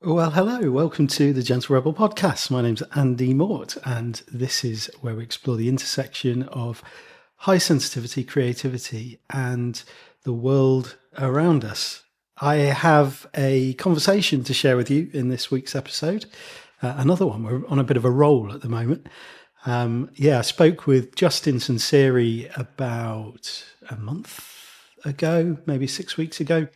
Well, hello. Welcome to the Gentle Rebel podcast. My name's Andy Mort, and this is where we explore the intersection of high sensitivity, creativity, and the world around us. I have a conversation to share with you in this week's episode. Another one. We're on a bit of a roll at the moment. I spoke with Justin Sunseri about a month ago, maybe 6 weeks ago.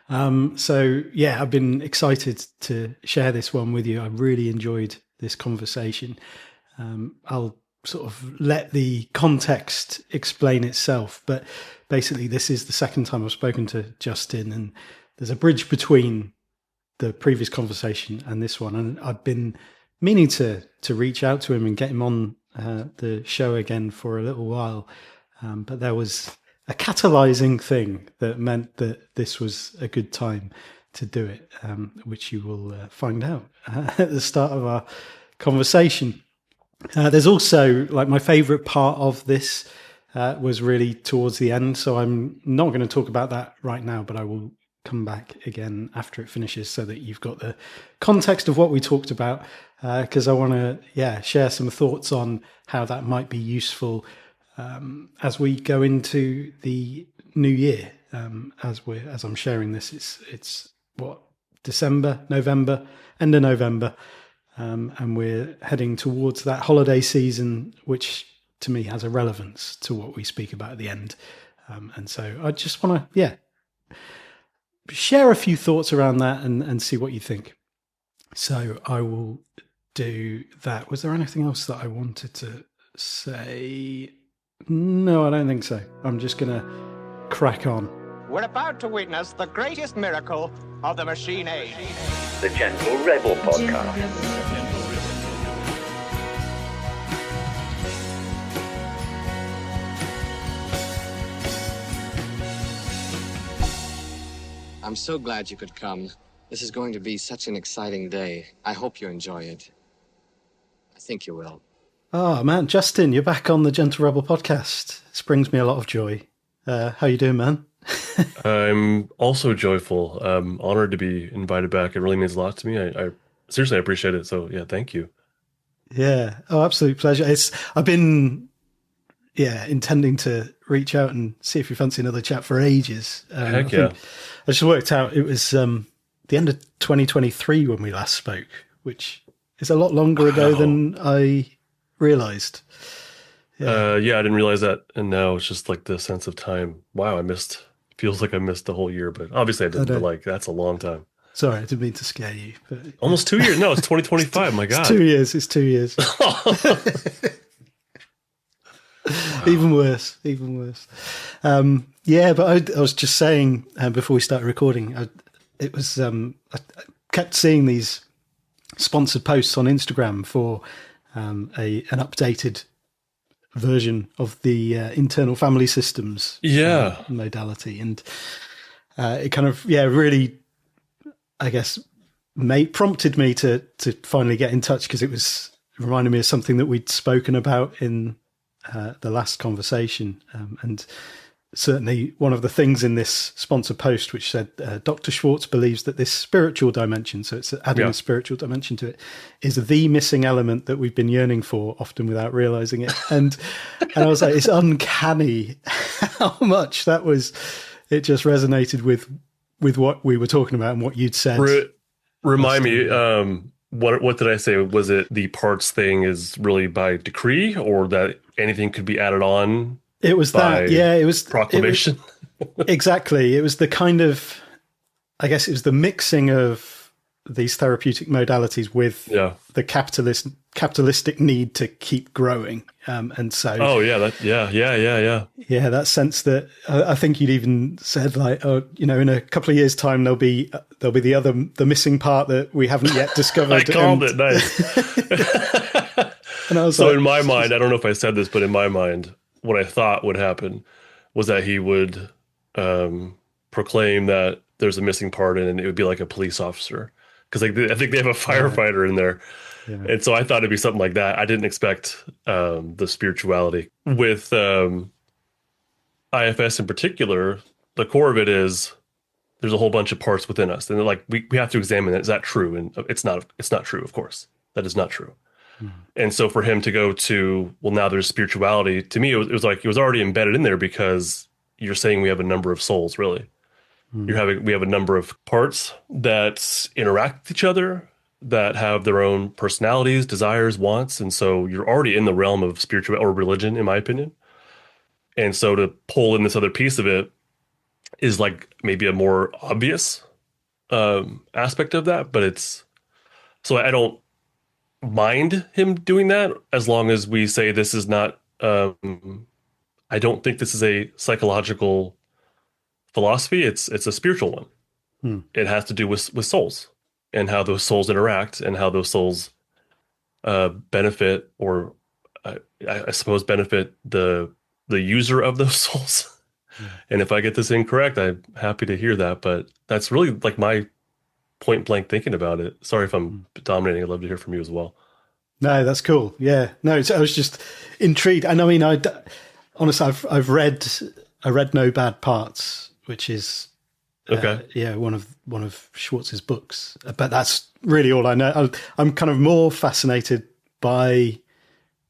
I've been excited to share this one with you. I really enjoyed this conversation. I'll sort of let the context explain itself, but basically this is the second time I've spoken to Justin, and there's a bridge between the previous conversation and this one. And I've been meaning to reach out to him and get him on the show again for a little while. But there was a catalyzing thing that meant that this was a good time to do it, which you will find out at the start of our conversation. There's also, like, my favorite part of this was really towards the end. So I'm not going to talk about that right now, but I will come back again after it finishes so that you've got the context of what we talked about, because I want to, share some thoughts on how that might be useful as we go into the new year. As I'm sharing this, it's December, November, end of November, and we're heading towards that holiday season, which to me has a relevance to what we speak about at the end. And so I just want to, share a few thoughts around that and see what you think. So I will do that. Was there anything else that I wanted to say? No, I don't think so. I'm just going to crack on. We're about to witness the greatest miracle of the machine age. The Gentle Rebel Podcast. I'm so glad you could come. This is going to be such an exciting day. I hope you enjoy it. I think you will. Oh, man, Justin, you're back on the Gentle Rebel podcast. This brings me a lot of joy. How you doing, man? I'm also joyful. Honored to be invited back. It really means a lot to me. I seriously appreciate it. So, yeah, thank you. Yeah. Oh, absolute pleasure. I've been, intending to reach out and see if you fancy another chat for ages. Heck yeah. I just worked out it was the end of 2023 when we last spoke, which is a lot longer ago than I realized. I didn't realize that, and now it's just like the sense of time. Wow, feels like I missed the whole year, but obviously I didn't. But that's a long time. Sorry, I didn't mean to scare you. But almost 2 years. No, it's 2025. My God, it's 2 years. It's 2 years. Even worse. But I was just saying before we started recording, I kept seeing these sponsored posts on Instagram for an updated version of the internal family systems modality, and it kind of really, I guess, prompted me to finally get in touch, because it reminded me of something that we'd spoken about in the last conversation, and certainly one of the things in this sponsored post which said Dr. Schwartz believes that this spiritual dimension, so it's adding a spiritual dimension to it, is the missing element that we've been yearning for, often without realizing it. And I was like, it's uncanny how much it just resonated with what we were talking about and what you'd said. Remind me, what did I say? Was it the parts thing is really by decree, or that anything could be added on? It was that, it was proclamation. Exactly. It was the kind of, I guess it was the mixing of these therapeutic modalities with the capitalistic need to keep growing. And so, that sense that I think you'd even said, like, in a couple of years' time, there'll be the missing part that we haven't yet discovered. I called it. Nice. And I was so in my mind, I don't know if I said this, but in my mind, what I thought would happen was that he would proclaim that there's a missing part, and it would be like a police officer, because I think they have a firefighter in there. Yeah. And so I thought it'd be something like that. I didn't expect the spirituality. With IFS in particular, the core of it is there's a whole bunch of parts within us, and like we have to examine it. Is that true? And it's not true. Of course, that is not true. And so for him to go to, well, now there's spirituality, to me, it was like it was already embedded in there, because you're saying we have a number of souls, really. We have a number of parts that interact with each other, that have their own personalities, desires, wants. And so you're already in the realm of spiritual or religion, in my opinion. And so to pull in this other piece of it is like maybe a more obvious aspect of that. But it's, so I don't mind him doing that, as long as we say this is not, I don't think this is a psychological philosophy. It's a spiritual one. It has to do with souls, and how those souls interact, and how those souls benefit, or I suppose benefit the user of those souls. And if I get this incorrect, I'm happy to hear that. But that's really like my point blank thinking about it. Sorry if I'm dominating. I'd love to hear from you as well. No, that's cool. Yeah, no, I was just intrigued. And I mean, honestly, I read No Bad Parts, which is one of Schwartz's books. But that's really all I know. I'm kind of more fascinated by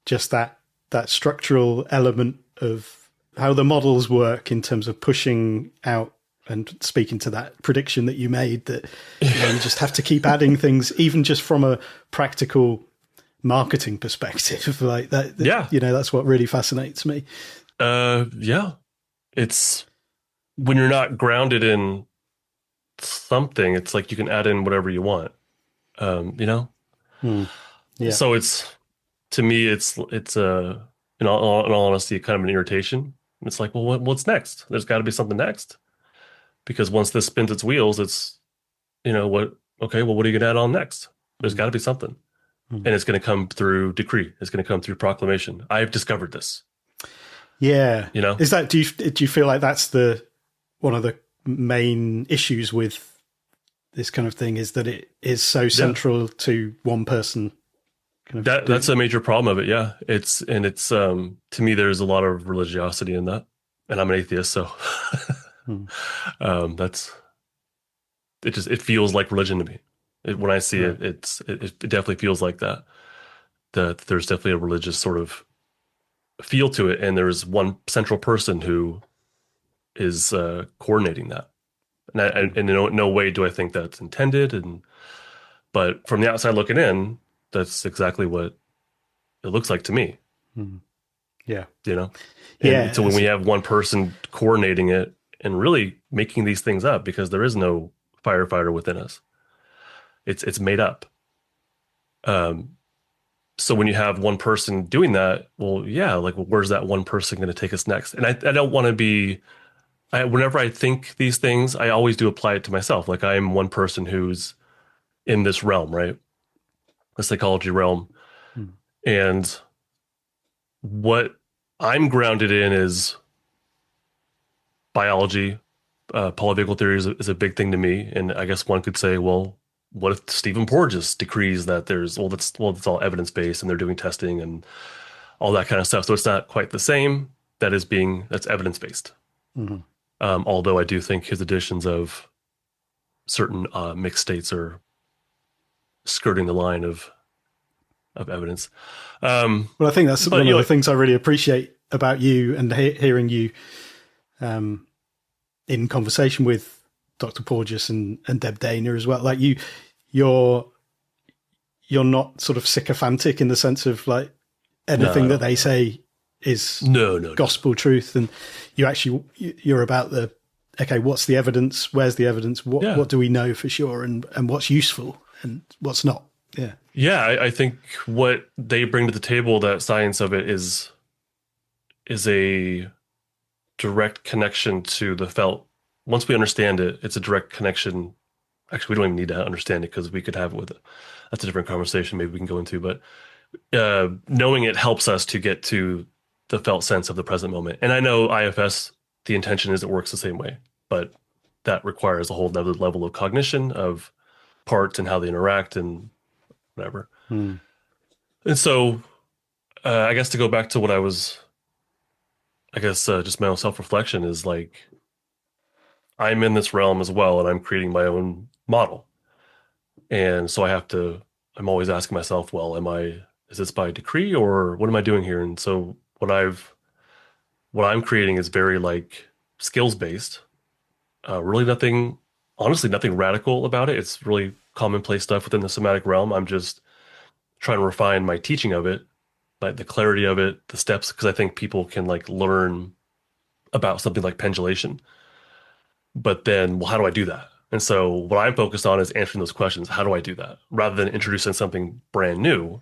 just that structural element of how the models work in terms of pushing out, and speaking to that prediction that you made, that you just have to keep adding things, even just from a practical marketing perspective, like that. Yeah, that's what really fascinates me. It's when you're not grounded in something, it's like you can add in whatever you want. Yeah. So it's, to me, it's in all honesty, kind of an irritation. It's like, well, what's next? There's got to be something next, because once this spins its wheels, it's, what? Okay, well, what are you going to add on next? There's got to be something, and it's going to come through decree. It's going to come through proclamation. I've discovered this. Yeah, is that, do you feel like that's one of the main issues with this kind of thing, is that it is so central to one person? That's a major problem of it. Yeah. It's to me, there's a lot of religiosity in that, and I'm an atheist. So it feels like religion to me. When I see it, it definitely feels like that there's definitely a religious sort of feel to it. And there's one central person who is coordinating that. And in no way do I think that's intended. But from the outside looking in, that's exactly what it looks like to me. Yeah. And so when we have one person coordinating it and really making these things up, because there is no firefighter within us, it's made up. So when you have one person doing that, where's that one person going to take us next? And I don't want to be, whenever I think these things, I always do apply it to myself. Like, I am one person who's in this realm, right? The psychology realm. And what I'm grounded in is biology. Polyvagal theory is a big thing to me. And I guess one could say, well, what if Stephen Porges decrees that it's all evidence-based, and they're doing testing and all that kind of stuff. So it's not quite the same. That's evidence-based. Although I do think his additions of certain mixed states are skirting the line of evidence. Well, I think that's one of the things I really appreciate about you, and hearing you in conversation with Dr. Porges and Deb Dana as well. Like, you're not sort of sycophantic in the sense of like anything that they say is gospel truth, and you're about okay, what's the evidence? Where's the evidence? What do we know for sure, and what's useful and what's not? I think what they bring to the table, that science of it, is a direct connection to the felt. Once we understand it, it's a direct connection. Actually, we don't even need to understand it, because we could have it with it. That's a different conversation maybe we can go into, but knowing it helps us to get to the felt sense of the present moment. And I know IFS, the intention is it works the same way, but that requires a whole other level of cognition of parts and how they interact and whatever. And so I guess to go back to what I was, just my own self-reflection is like, I'm in this realm as well, and I'm creating my own model. And so I'm always asking myself, well, is this by decree or what am I doing here? And so what I'm creating is very like skills based. Really honestly, nothing radical about it. It's really commonplace stuff within the somatic realm. I'm just trying to refine my teaching of it, like the clarity of it, the steps, because I think people can like learn about something like pendulation. But then, well, how do I do that? And so what I'm focused on is answering those questions. How do I do that? Rather than introducing something brand new,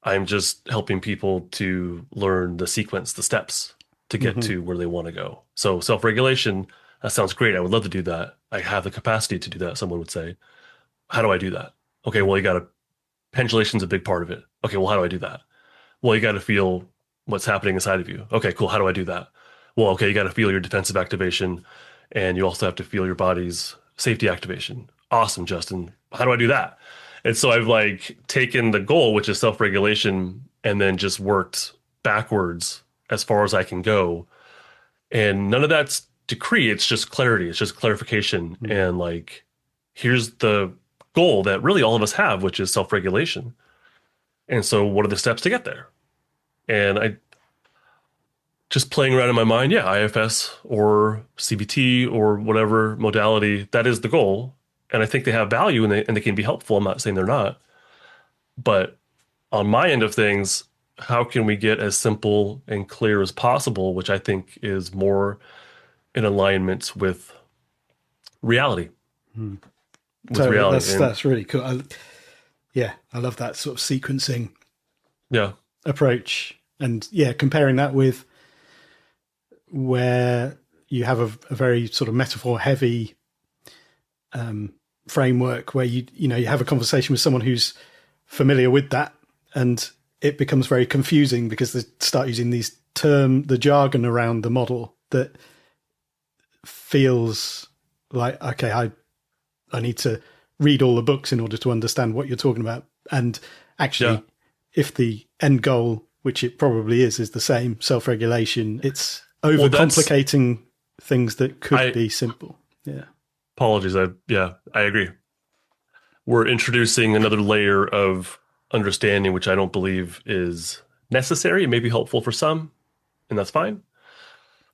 I'm just helping people to learn the sequence, the steps to get to where they want to go. So self-regulation, that sounds great. I would love to do that. I have the capacity to do that, someone would say. How do I do that? Okay, well, pendulation's a big part of it. Okay, well, how do I do that? Well, you got to feel what's happening inside of you. Okay, cool. How do I do that? Well, okay, you got to feel your defensive activation, and you also have to feel your body's safety activation. Awesome, Justin. How do I do that? And so I've like taken the goal, which is self-regulation, and then just worked backwards as far as I can go. And none of that's decree. It's just clarity. It's just clarification. And like, here's the goal that really all of us have, which is self-regulation. And so what are the steps to get there? And I just playing around in my mind, yeah, IFS or CBT or whatever modality, that is the goal. And I think they have value and they can be helpful. I'm not saying they're not. But on my end of things, how can we get as simple and clear as possible, which I think is more in alignment with reality. With reality. That's really cool. I love that sort of sequencing approach. And comparing that with where you have a very sort of metaphor heavy framework where you have a conversation with someone who's familiar with that, and it becomes very confusing because they start using the jargon around the model that feels like, okay, I need to read all the books in order to understand what you're talking about. And actually, if the end goal, which it probably is the same, self-regulation, it's overcomplicating things that could be simple. Yeah. Apologies. I agree. We're introducing another layer of understanding, which I don't believe is necessary. It may be helpful for some, and that's fine.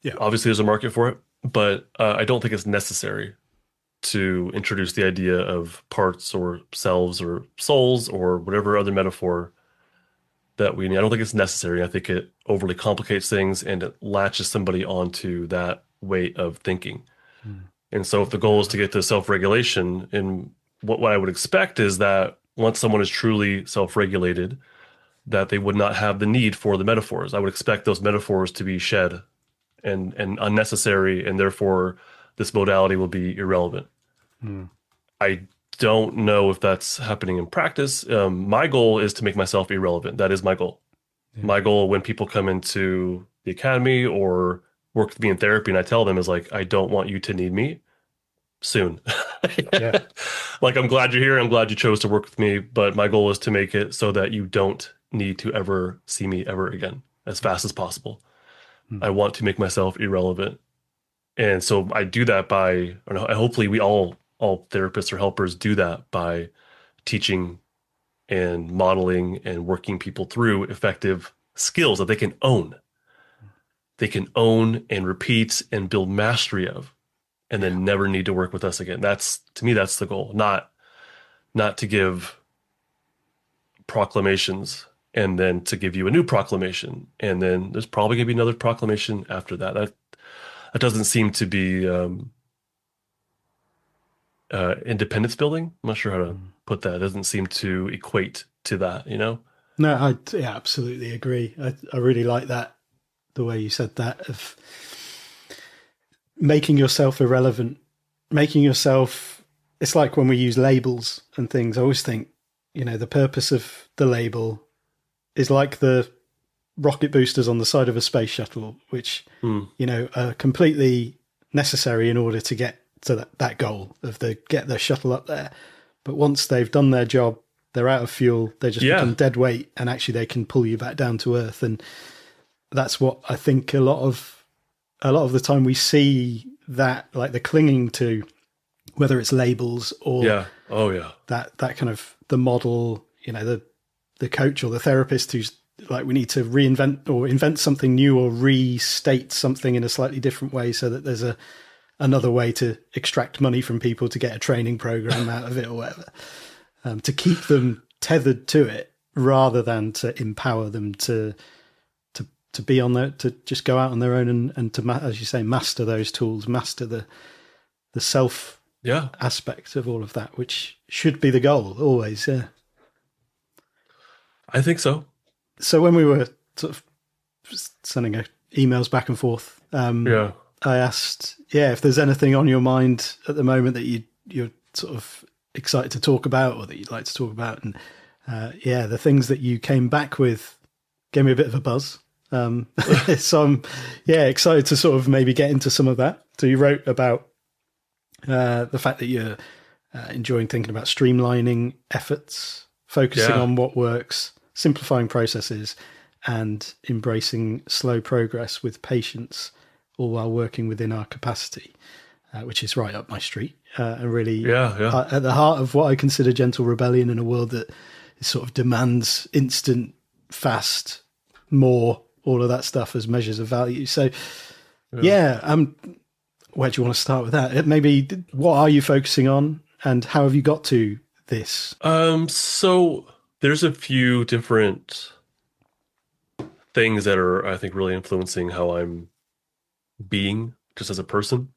Yeah. Obviously, there's a market for it, but I don't think it's necessary to introduce the idea of parts or selves or souls or whatever other metaphor that we need. I don't think it's necessary. I think it overly complicates things and it latches somebody onto that way of thinking. And so if the goal is to get to self-regulation, and what I would expect is that once someone is truly self-regulated, that they would not have the need for the metaphors. I would expect those metaphors to be shed and unnecessary, and therefore this modality will be irrelevant. I don't know if that's happening in practice. My goal is to make myself irrelevant. That is my goal. My goal when people come into the academy or work with me in therapy, and I tell them is like, I don't want you to need me soon. Like, I'm glad you're here. I'm glad you chose to work with me, but my goal is to make it so that you don't need to ever see me ever again as fast as possible. I want to make myself irrelevant. And so I do that by, hopefully we all therapists or helpers do that by teaching and modeling and working people through effective skills that they can own. They can own and repeat and build mastery of, and then never need to work with us again. To me, that's the goal. Not to give proclamations and then to give you a new proclamation. And then there's probably going to be another proclamation after that. That doesn't seem to be independence building. I'm not sure how to put that. It doesn't seem to equate to that, No, I absolutely agree. I really like that, the way you said that, of making yourself irrelevant, making yourself, it's like when we use labels and things, I always think, the purpose of the label is like the rocket boosters on the side of a space shuttle, which, are completely necessary in order to get to that goal of get the shuttle up there. But once they've done their job, they're out of fuel, they just become dead weight, and actually they can pull you back down to earth. And that's what I think a lot of the time we see that, like the clinging to, whether it's labels or Yeah. Oh yeah. that kind of the model, the coach or the therapist who's like, we need to reinvent or invent something new or restate something in a slightly different way so that there's another way to extract money from people to get a training program out of it or whatever, to keep them tethered to it rather than to empower them to be on there, to just go out on their own and to, as you say, master those tools, master the self aspect of all of that, which should be the goal always. Yeah. I think so. So when we were sort of sending emails back and forth, I asked, if there's anything on your mind at the moment that you're sort of excited to talk about or that you'd like to talk about. And the things that you came back with gave me a bit of a buzz. So I'm excited to sort of maybe get into some of that. So you wrote about the fact that you're enjoying thinking about streamlining efforts, focusing on what works, simplifying processes, and embracing slow progress with patience, all while working within our capacity, which is right up my street, and really at the heart of what I consider gentle rebellion in a world that sort of demands instant, fast, more, all of that stuff as measures of value. So, where do you want to start with that? Maybe what are you focusing on, and how have you got to this? So there's a few different things that are, I think, really influencing how I'm being just as a person,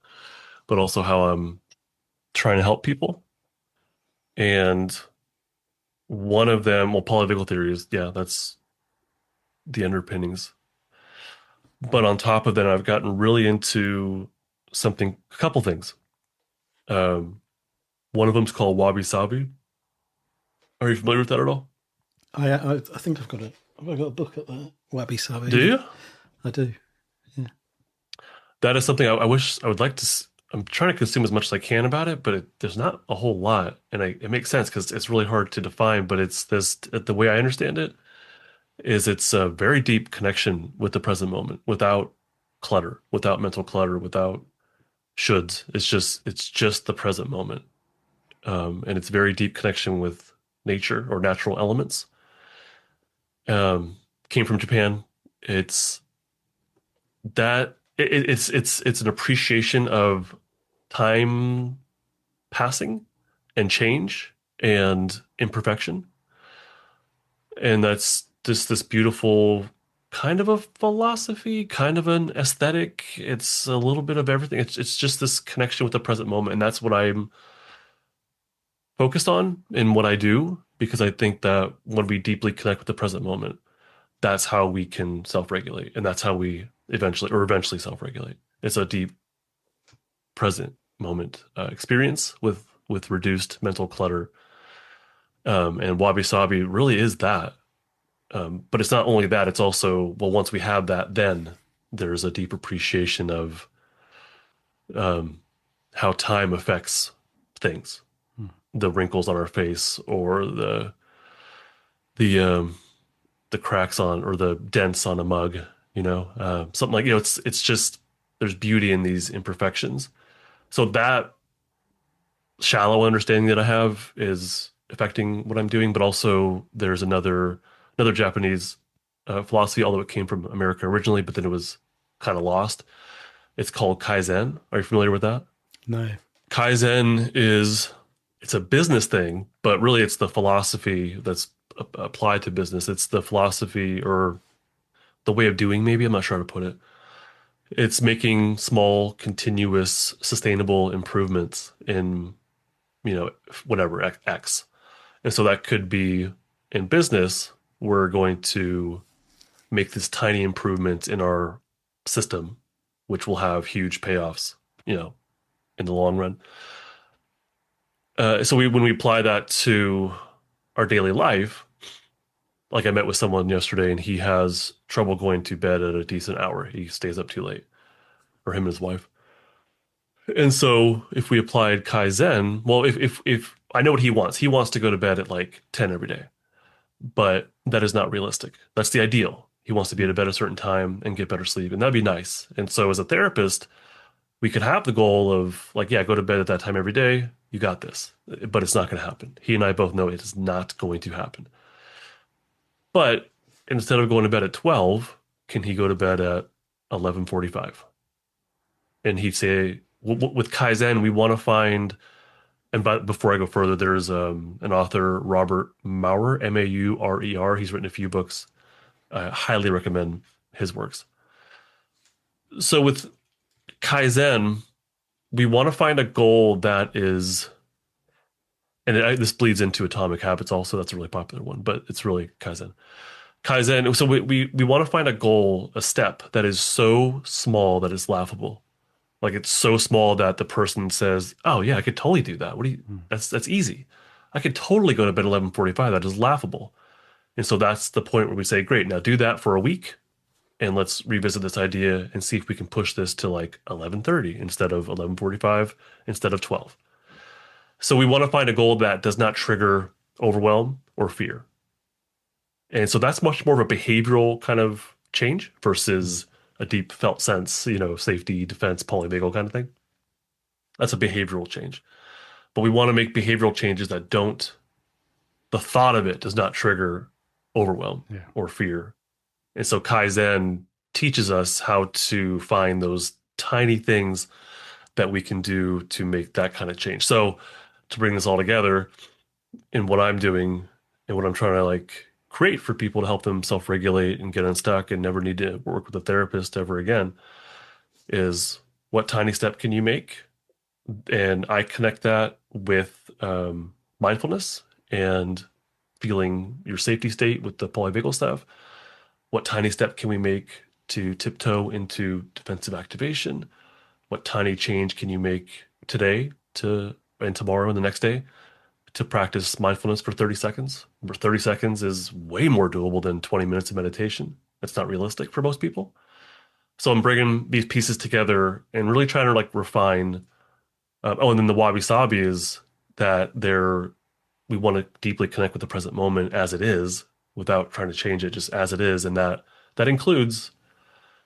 but also how I'm trying to help people. And one of them, polyvagal theory is, that's the underpinnings. But on top of that, I've gotten really into a couple things. One of them is called Wabi Sabi. Are you familiar with that at all? I think I've got a book at the Wabi Sabi. Do you? I do. Yeah. That is something I wish I would like to. I'm trying to consume as much as I can about it, but there's not a whole lot, and it makes sense because it's really hard to define. But it's this, the way I understand it, is it's a very deep connection with the present moment, without clutter, without mental clutter, without shoulds. It's just the present moment, and it's very deep connection with nature or natural elements. Came from Japan. It's that it's an appreciation of time passing and change and imperfection, and that's just this beautiful kind of a philosophy, kind of an aesthetic. It's a little bit of everything. It's just this connection with the present moment, and that's what I'm focused on in what I do, because I think that when we deeply connect with the present moment, that's how we can self-regulate, and that's how we eventually self-regulate. It's a deep present moment experience with reduced mental clutter, and Wabi Sabi really is that. But it's not only that; it's also, once we have that, then there's a deep appreciation of how time affects things, the wrinkles on our face, or the cracks on, or the dents on a mug, something like, it's just, there's beauty in these imperfections. So that shallow understanding that I have is affecting what I'm doing, but also there's another Japanese philosophy, although it came from America originally, but then it was kind of lost. It's called Kaizen. Are you familiar with that? No. Kaizen it's a business thing, but really it's the philosophy that's applied to business. It's the philosophy, or the way of doing, maybe. I'm not sure how to put it. It's making small, continuous, sustainable improvements in, whatever, X. And so that could be in business, we're going to make this tiny improvement in our system, which will have huge payoffs, in the long run. So when we apply that to our daily life, like I met with someone yesterday, and he has trouble going to bed at a decent hour. He stays up too late, or him and his wife. And so if we applied Kaizen, if I know what he wants to go to bed at like 10 every day, but that is not realistic. That's the ideal. He wants to be at a bed at a certain time and get better sleep, and that'd be nice. And so as a therapist, we could have the goal of like, yeah, go to bed at that time every day. You got this, but it's not going to happen. He and I both know it is not going to happen. But instead of going to bed at 12, can he go to bed at 11:45? And he'd say, with Kaizen, we want to find, and before I go further, there's an author, Robert Maurer, Maurer. He's written a few books. I highly recommend his works. So with Kaizen, we want to find a goal that is, and this bleeds into Atomic Habits also. That's a really popular one, but it's really Kaizen. Kaizen. So we want to find a goal, a step that is so small that it's laughable. Like it's so small that the person says, "Oh yeah, I could totally do that. What do you? That's easy. I could totally go to bed at 11:45. That is laughable." And so that's the point where we say, "Great, now do that for a week, and let's revisit this idea and see if we can push this to like 11:30 instead of 11:45 instead of 12." So we want to find a goal that does not trigger overwhelm or fear. And so that's much more of a behavioral kind of change versus a deep felt sense, safety, defense, polyvagal kind of thing. That's a behavioral change. But we want to make behavioral changes that the thought of it does not trigger overwhelm or fear. And so Kaizen teaches us how to find those tiny things that we can do to make that kind of change. So to bring this all together in what I'm doing and what I'm trying to like create for people to help them self-regulate and get unstuck and never need to work with a therapist ever again is what tiny step can you make? And I connect that with mindfulness and feeling your safety state with the polyvagal stuff. What tiny step can we make to tiptoe into defensive activation? What tiny change can you make today and tomorrow and the next day to practice mindfulness for 30 seconds? Where 30 seconds is way more doable than 20 minutes of meditation. That's not realistic for most people. So I'm bringing these pieces together and really trying to like refine. And then the Wabi Sabi is that we want to deeply connect with the present moment as it is without trying to change it, just as it is. And that includes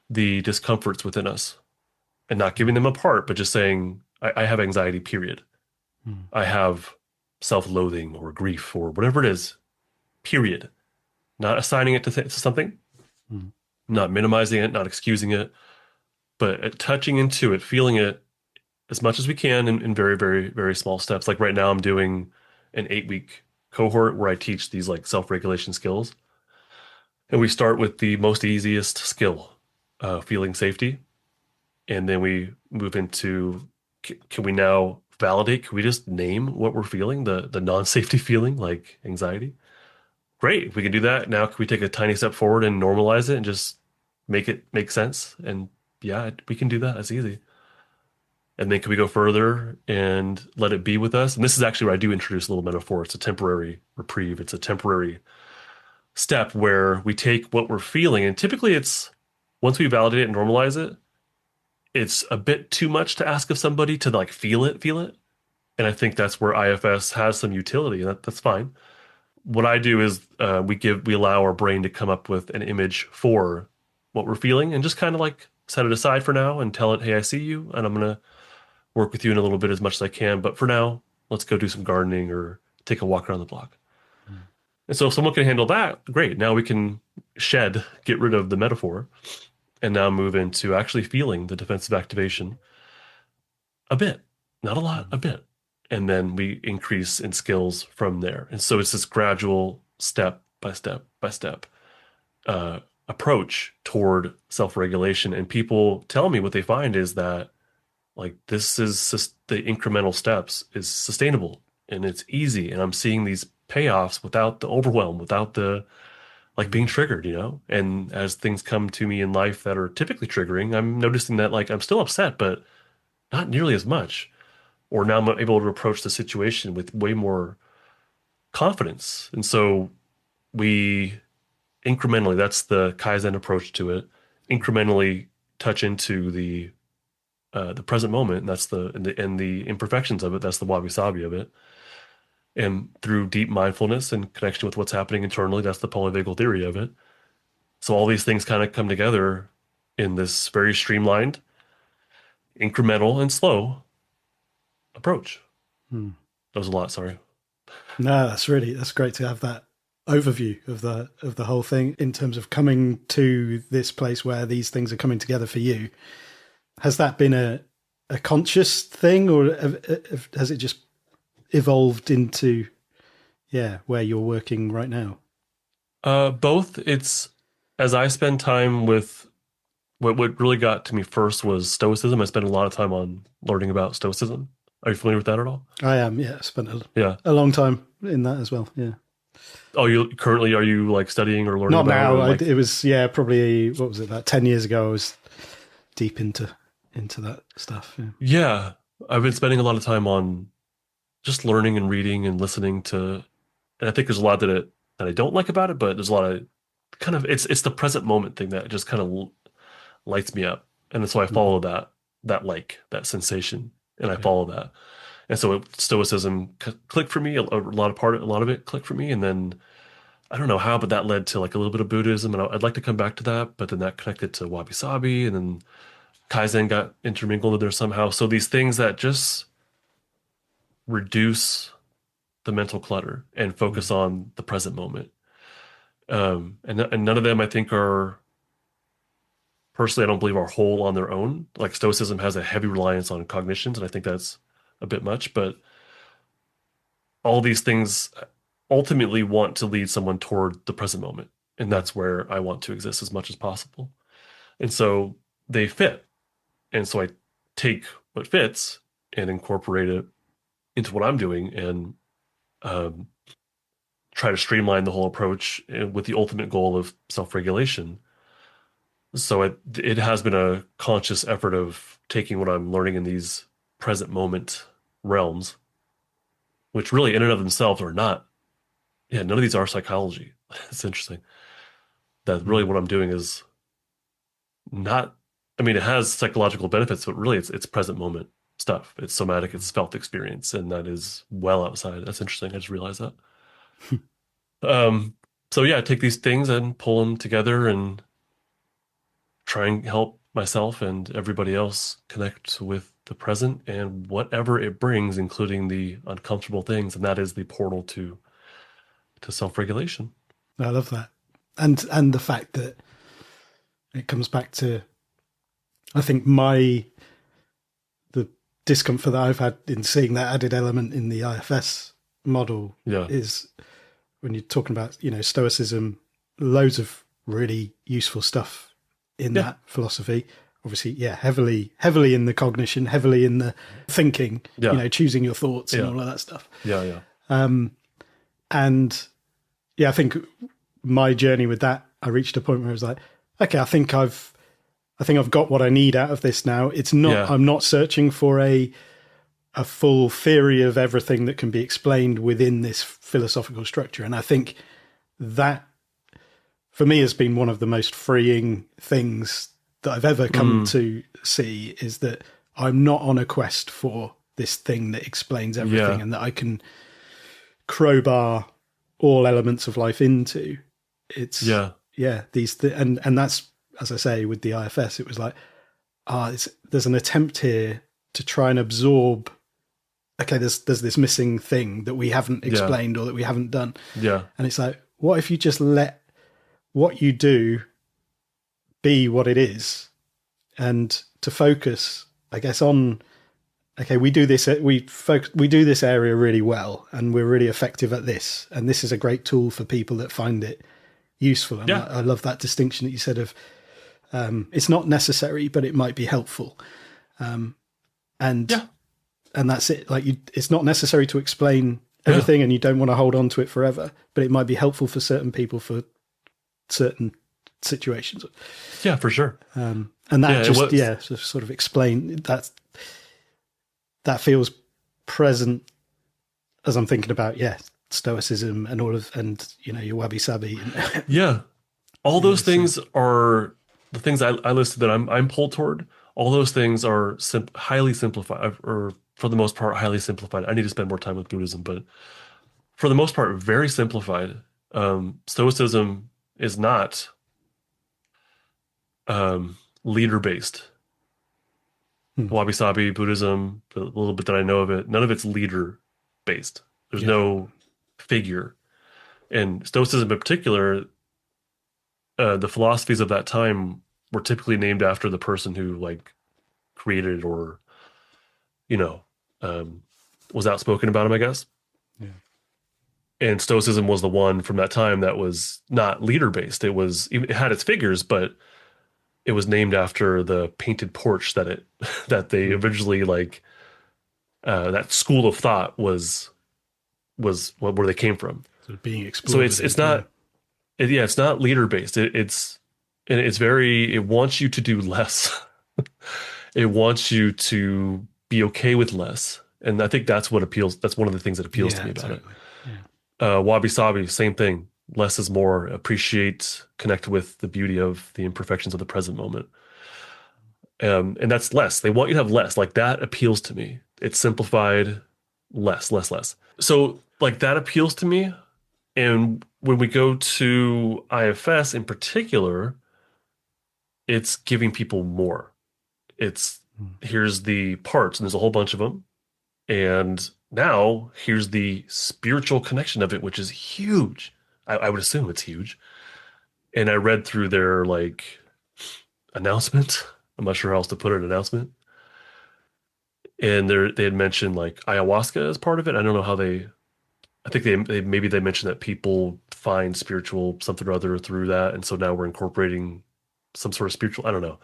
the discomforts within us and not giving them apart, but just saying, I have anxiety, period. I have self-loathing or grief or whatever it is, period. Not assigning it to something, not minimizing it, not excusing it, but touching into it, feeling it as much as we can in very, very, very small steps. Like right now I'm doing an 8-week cohort where I teach these like self-regulation skills. And we start with the most easiest skill, feeling safety. And then we move into, can we now validate? Can we just name what we're feeling, the non-safety feeling like anxiety? Great. If we can do that, now can we take a tiny step forward and normalize it and just make it make sense? And yeah, we can do that. That's easy. And then can we go further and let it be with us? And this is actually where I do introduce a little metaphor. It's a temporary reprieve. It's a temporary step where we take what we're feeling. And typically it's, once we validate it and normalize it, it's a bit too much to ask of somebody to like feel it. And I think that's where IFS has some utility, and that's fine. What I do is we allow our brain to come up with an image for what we're feeling and just kind of like set it aside for now and tell it, hey, I see you, and I'm going to work with you in a little bit as much as I can. But for now, let's go do some gardening or take a walk around the block. And so if someone can handle that, great. Now we can get rid of the metaphor, and now move into actually feeling the defensive activation a bit, not a lot, a bit. And then we increase in skills from there. And so it's this gradual step by step by step approach toward self-regulation. And people tell me what they find is that like this is the incremental steps is sustainable and it's easy. And I'm seeing these payoffs without the overwhelm, without the like being triggered, and as things come to me in life that are typically triggering, I'm noticing that like I'm still upset, but not nearly as much. Or now I'm able to approach the situation with way more confidence. And so we incrementally, that's the Kaizen approach to it, incrementally touch into the present moment. And that's the imperfections of it. That's the Wabi Sabi of it. And through deep mindfulness and connection with what's happening internally, that's the polyvagal theory of it. So all these things kind of come together in this very streamlined incremental and slow approach. Hmm. That was a lot. Sorry. No, that's great to have that overview of the whole thing in terms of coming to this place where these things are coming together for you. Has that been a conscious thing, or has it just evolved into where you're working right now? Both. It's as I spend time with what really got to me first was Stoicism. I spent a lot of time on learning about Stoicism. Are you familiar with that at all? I am. Yeah, I spent Yeah. a long time in that as well. Yeah. Oh, are you like studying or learning Not about now. it? Like, It was probably, what was it, about 10 years ago. I was deep into that stuff. Yeah. yeah, I've been spending a lot of time on just learning and reading and listening to, and I think there's a lot that I don't like about it, but there's a lot of kind of it's the present moment thing that just kind of lights me up, and so I follow that sensation, and I follow that, and so Stoicism clicked for me. A lot of it clicked for me, and then I don't know how, but that led to like a little bit of Buddhism, and I'd like to come back to that, but then that connected to Wabi Sabi, and then Kaizen got intermingled in there somehow. So these things that just reduce the mental clutter and focus on the present moment. And none of them I think are, personally, I don't believe are whole on their own. Like Stoicism has a heavy reliance on cognitions, and I think that's a bit much, but all these things ultimately want to lead someone toward the present moment. And that's where I want to exist as much as possible. And so they fit. And so I take what fits and incorporate it into what I'm doing, and try to streamline the whole approach with the ultimate goal of self-regulation. So it has been a conscious effort of taking what I'm learning in these present moment realms, which really in and of themselves are not, none of these are psychology. It's interesting that really what I'm doing is not, I mean, it has psychological benefits, but really it's present moment stuff. It's somatic, it's felt experience, and that is well outside. That's interesting. I just realized that. So yeah, I take these things and pull them together and try and help myself and everybody else connect with the present and whatever it brings, including the uncomfortable things, and that is the portal to self-regulation. I love that. And the fact that it comes back to, I think, the discomfort that I've had in seeing that added element in the IFS model is when you're talking about, Stoicism, loads of really useful stuff in that philosophy. Obviously, heavily in the cognition, heavily in the thinking, choosing your thoughts and all of that stuff. And I think my journey with that, I reached a point where I was like, okay, I think I've got what I need out of this now. It's not, I'm not searching for a full theory of everything that can be explained within this philosophical structure. And I think that for me has been one of the most freeing things that I've ever come to see, is that I'm not on a quest for this thing that explains everything and that I can crowbar all elements of life into. It's these and that's, as I say, with the IFS, it was like, there's an attempt here to try and absorb, okay, there's this missing thing that we haven't explained or that we haven't done. And it's like, what if you just let what you do be what it is, and to focus, I guess, on, okay, we do this area really well, and we're really effective at this, and this is a great tool for people that find it useful. And I love that distinction that you said of, it's not necessary, but it might be helpful. And that's it. Like, it's not necessary to explain everything, and you don't want to hold on to it forever, but it might be helpful for certain people for certain situations. Yeah, for sure. And that sort of explain that feels present as I'm thinking about, Stoicism and all of, and your Wabi Sabi. All those things are the things I listed that I'm pulled toward. All those things are highly simplified, or for the most part, highly simplified. I need to spend more time with Buddhism, but for the most part, very simplified. Stoicism is not leader-based. Wabi Sabi, Buddhism, the little bit that I know of it, none of it's leader based. There's no figure. And Stoicism in particular, the philosophies of that time were typically named after the person who like created or, you know, um, was outspoken about him, I guess. Yeah. And Stoicism was the one from that time that was not leader based. It had its figures, but it was named after the painted porch that that they originally like that school of thought was where they came from. Sort of being So explored. it's not it's not leader based. It's very, it wants you to do less. It wants you to be okay with less. And I think that's what appeals. That's one of the things that appeals to me about it. Yeah. Wabi Sabi, same thing. Less is more. Appreciate, connect with the beauty of the imperfections of the present moment. And that's less. They want you to have less. Like that appeals to me. It's simplified, less. So like that appeals to me. And when we go to IFS in particular, it's giving people more. It's here's the parts, and there's a whole bunch of them. And now here's the spiritual connection of it, which is huge. I would assume it's huge. And I read through their like announcement. I'm not sure how else to put it, announcement. And they had mentioned like ayahuasca as part of it. I don't know how I think they maybe they mentioned that people find spiritual something or other through that. And so now we're incorporating some sort of spiritual, I don't know.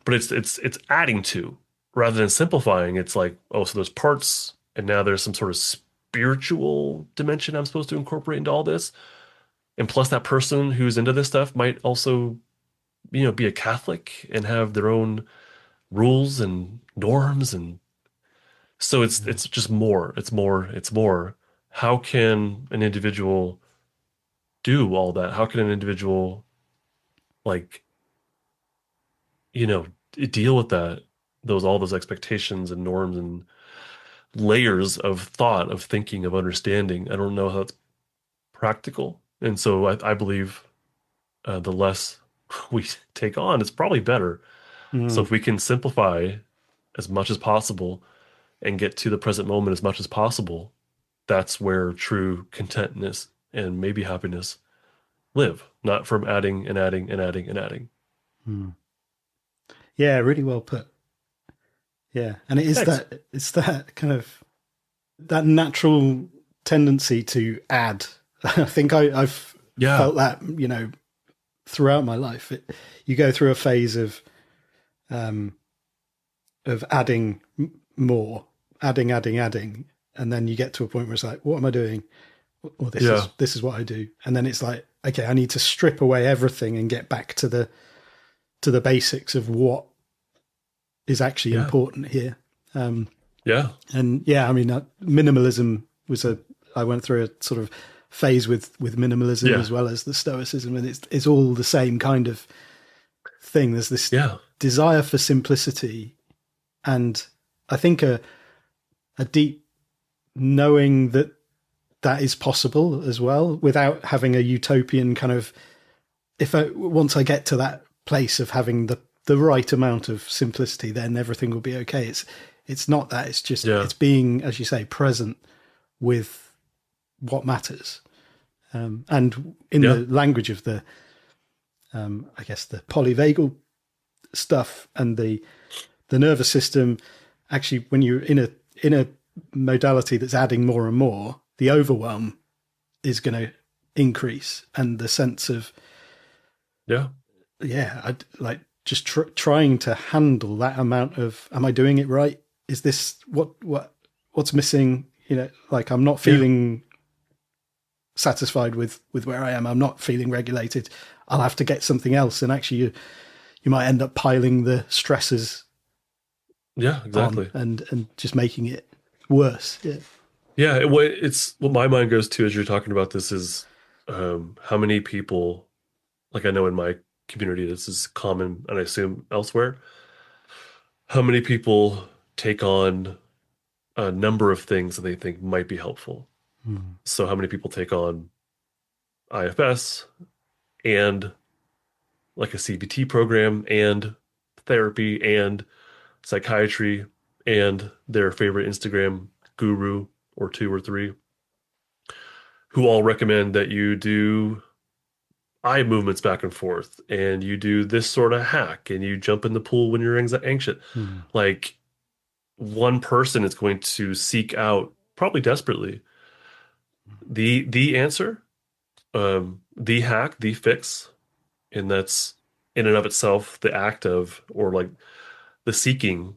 But it's adding to rather than simplifying. It's like, oh, so there's parts and now there's some sort of spiritual dimension I'm supposed to incorporate into all this. And plus that person who's into this stuff might also, be a Catholic and have their own rules and norms. And so it's just more, it's more. How can an individual do all that? How can an individual like, deal with all those expectations and norms and layers of thought, of thinking, of understanding? I don't know how that's practical. And so I believe the less we take on, it's probably better. So if we can simplify as much as possible and get to the present moment as much as possible, that's where true contentness and maybe happiness live, not from adding and adding and adding and adding. Yeah, really well put. Yeah, and it is it's that kind of that natural tendency to add. I think I've felt that throughout my life. You go through a phase of adding more, adding, and then you get to a point where it's like, what am I doing? Or this is what I do, and then it's like, okay, I need to strip away everything and get back to the basics of what is actually important here. And minimalism was I went through a sort of phase with minimalism as well as the Stoicism, and it's all the same kind of thing. There's this desire for simplicity, and I think a deep knowing that is possible as well, without having a utopian kind of, once I get to that place of having the right amount of simplicity, then everything will be okay. It's not that. It's just it's being, as you say, present with what matters. And in the language of the, I guess the polyvagal stuff and the nervous system, actually, when you're in a modality that's adding more and more, the overwhelm is going to increase, and the sense of I'd like just trying to handle that amount of, am I doing it right? Is this what's missing? Like I'm not feeling satisfied with where I am. I'm not feeling regulated. I'll have to get something else. And actually you might end up piling the stresses exactly on and just making it worse. It's what my mind goes to as you're talking about this is how many people, like I know in my community this is common, and I assume elsewhere, how many people take on a number of things that they think might be helpful. So how many people take on IFS and like a CBT program and therapy and psychiatry and their favorite Instagram guru or two or three, who all recommend that you do eye movements back and forth and you do this sort of hack and you jump in the pool when you're anxious. Like, one person is going to seek out, probably desperately, the answer, the hack, the fix, and that's in and of itself the act of, or like the seeking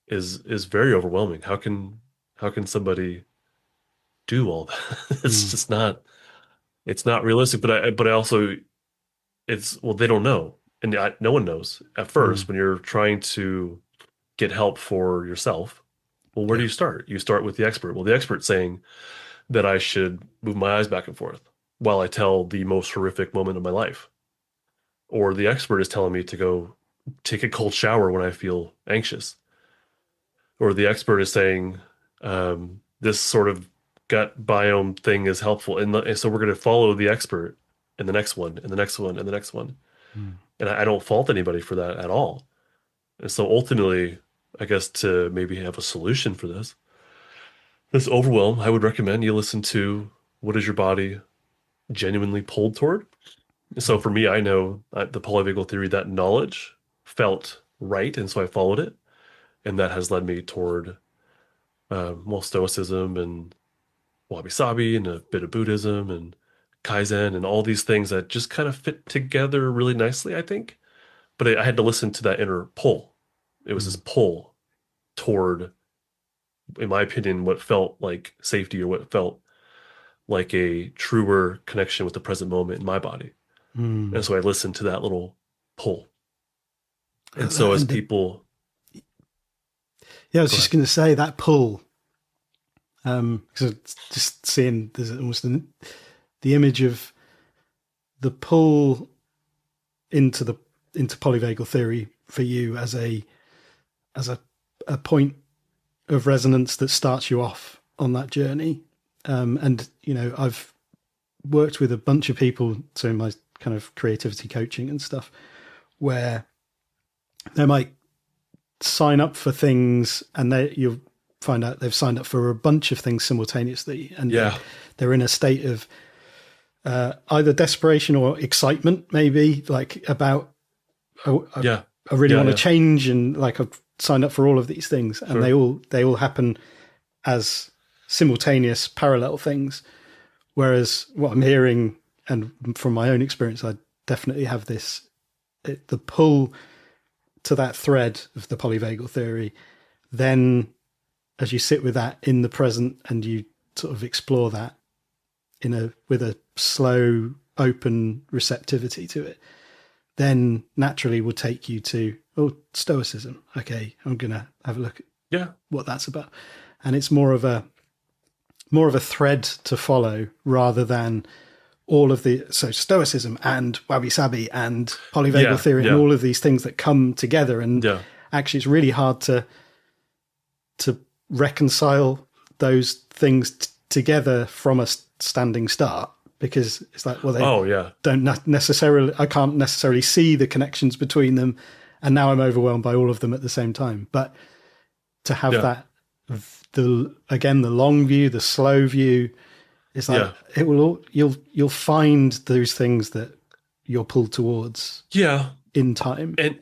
is very overwhelming. How can somebody do all that? It's just not, it's not realistic. But I also, well, they don't know, and no one knows at first when you're trying to get help for yourself. Well, where do you start? You start with the expert. Well, the expert's saying that I should move my eyes back and forth while I tell the most horrific moment of my life. Or the expert is telling me to go take a cold shower when I feel anxious. Or the expert is saying this sort of gut biome thing is helpful. And so we're going to follow the expert and the next one and the next one and the next one. And I don't fault anybody for that at all. And so ultimately, I guess to maybe have a solution for this overwhelm, I would recommend you listen to what is your body genuinely pulled toward. So for me, I know the polyvagal theory, that knowledge felt right, and so I followed it, and that has led me toward Stoicism and Wabi Sabi and a bit of Buddhism and Kaizen and all these things that just kind of fit together really nicely, I think. But I had to listen to that inner pull. It was this pull toward, in my opinion, what felt like safety or what felt like a truer connection with the present moment in my body. And so I listened to that little pull. And so as people... Yeah, I was just going to say that pull, because just seeing there's almost the image of the pull into polyvagal theory for you as a point of resonance that starts you off on that journey. And, you know, I've worked with a bunch of people, so in my kind of creativity coaching and stuff, where they might sign up for things and you'll find out they've signed up for a bunch of things simultaneously. And they're in a state of either desperation or excitement, maybe, like about, I really want to change, and like I've signed up for all of these things, and they all happen as simultaneous parallel things. Whereas what I'm hearing, and from my own experience, I definitely have the pull to that thread of the polyvagal theory. Then as you sit with that in the present and you sort of explore that with a slow, open receptivity to it, then naturally will take you to, Stoicism. Okay, I'm going to have a look at what that's about. And it's more of a thread to follow rather than all of so Stoicism and Wabi Sabi and polyvagal theory and all of these things that come together. And actually it's really hard to reconcile those things together from a standing start, because it's like, well, they don't necessarily, I can't necessarily see the connections between them. And now I'm overwhelmed by all of them at the same time. But to have that, the long view, the slow view, it's like it will. You'll find those things that you're pulled towards. In time. And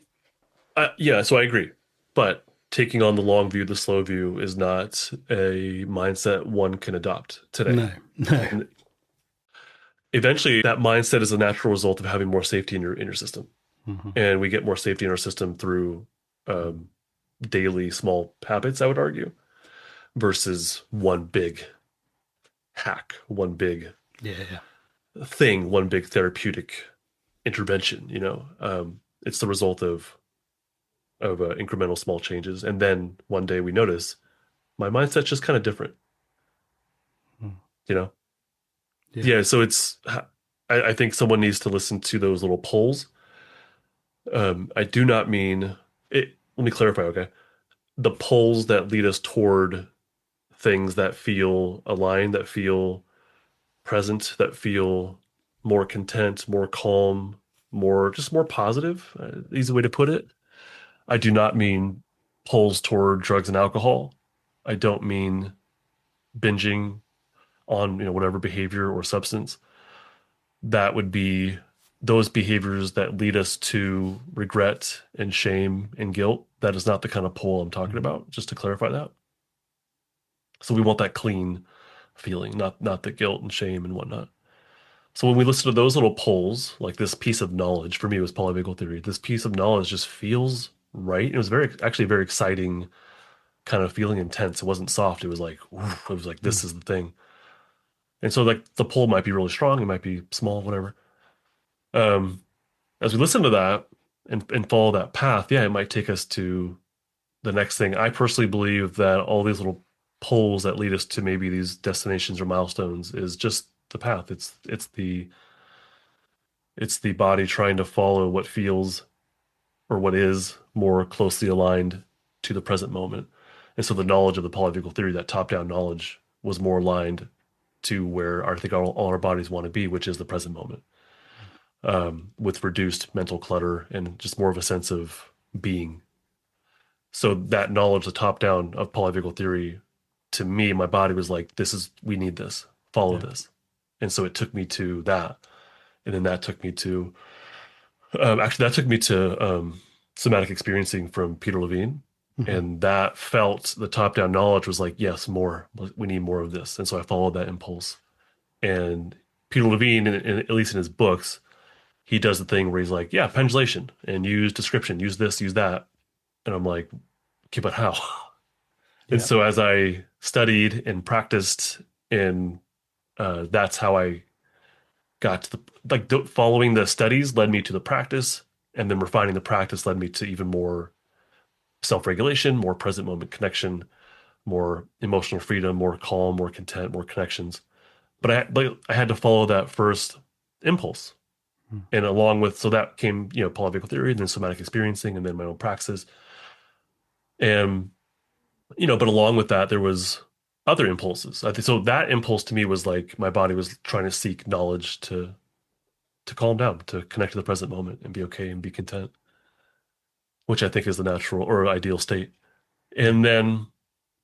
so I agree. But taking on the long view, the slow view is not a mindset one can adopt today. No. And eventually, that mindset is a natural result of having more safety in your system. And we get more safety in our system through daily small habits, I would argue, versus one big hack, one big thing, one big therapeutic intervention. You know, it's the result of incremental small changes, and then one day we notice my mindset's just kind of different. You know, so it's. I think someone needs to listen to those little polls. I do not mean it. Let me clarify. Okay, the polls that lead us toward things that feel aligned, that feel present, that feel more content, more calm, more positive. Easy way to put it. I do not mean pulls toward drugs and alcohol. I don't mean binging on, whatever behavior or substance. That would be those behaviors that lead us to regret and shame and guilt. That is not the kind of pull I'm talking about, just to clarify that. So we want that clean feeling, not the guilt and shame and whatnot. So when we listen to those little pulls, like this piece of knowledge, for me it was polyvagal theory, this piece of knowledge just feels right. It was actually very exciting, kind of feeling intense. It wasn't soft. It was like, oof, it was like, this is the thing. And so like the pull might be really strong. It might be small, whatever. As we listen to that and follow that path, yeah, it might take us to the next thing. I personally believe that all these little pulls that lead us to maybe these destinations or milestones is just the path. It's the body trying to follow what feels or what is more closely aligned to the present moment. And so the knowledge of the polyvagal theory, that top-down knowledge, was more aligned to where I think all our bodies want to be, which is the present moment, with reduced mental clutter and just more of a sense of being. So that knowledge, the top-down of polyvagal theory, to me, my body was like, we need this, follow this. And so it took me to that. And then that took me to, somatic experiencing from Peter Levine. Mm-hmm. And that felt, the top-down knowledge was like, yes, more, we need more of this. And so I followed that impulse. And Peter Levine, at least in his books, he does the thing where he's like, yeah, pendulation, and use description, use this, use that. And I'm like, okay, but how? And so as I studied and practiced, and that's how I got to following the studies led me to the practice, and then refining the practice led me to even more self-regulation, more present moment connection, more emotional freedom, more calm, more content, more connections. But I had to follow that first impulse. And along with, so that came, polyvagal theory, and then somatic experiencing, and then my own praxis. And, but along with that, there was other impulses. I think so. That impulse to me was like my body was trying to seek knowledge to calm down, to connect to the present moment and be okay and be content, which I think is the natural or ideal state. And then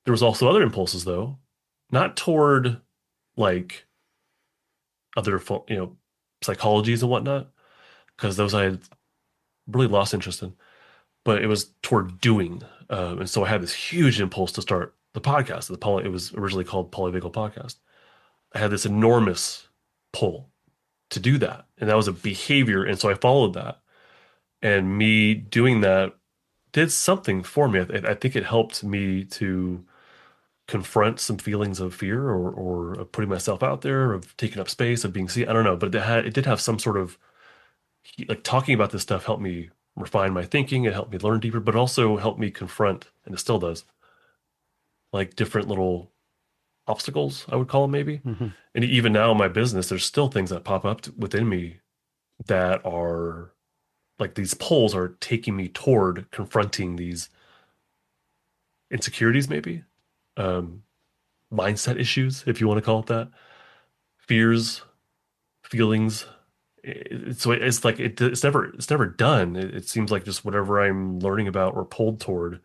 there was also other impulses, though, not toward like other, psychologies and whatnot, because those I had really lost interest in, but it was toward doing. And so I had this huge impulse to start the podcast. It was originally called Polyvagal Podcast. I had this enormous pull to do that. And that was a behavior. And so I followed that. And me doing that did something for me. I think it helped me to confront some feelings of fear or of putting myself out there, of taking up space, of being seen. I don't know, but it did have some sort of, like, talking about this stuff helped me refine my thinking. It helped me learn deeper, but also helped me confront, and it still does, like different little obstacles, I would call them maybe. Mm-hmm. And even now in my business, there's still things that pop up within me that are like, these pulls are taking me toward confronting these insecurities, maybe. Mindset issues, if you want to call it that, fears, feelings. So it's like it's never done. It seems like just whatever I'm learning about or pulled toward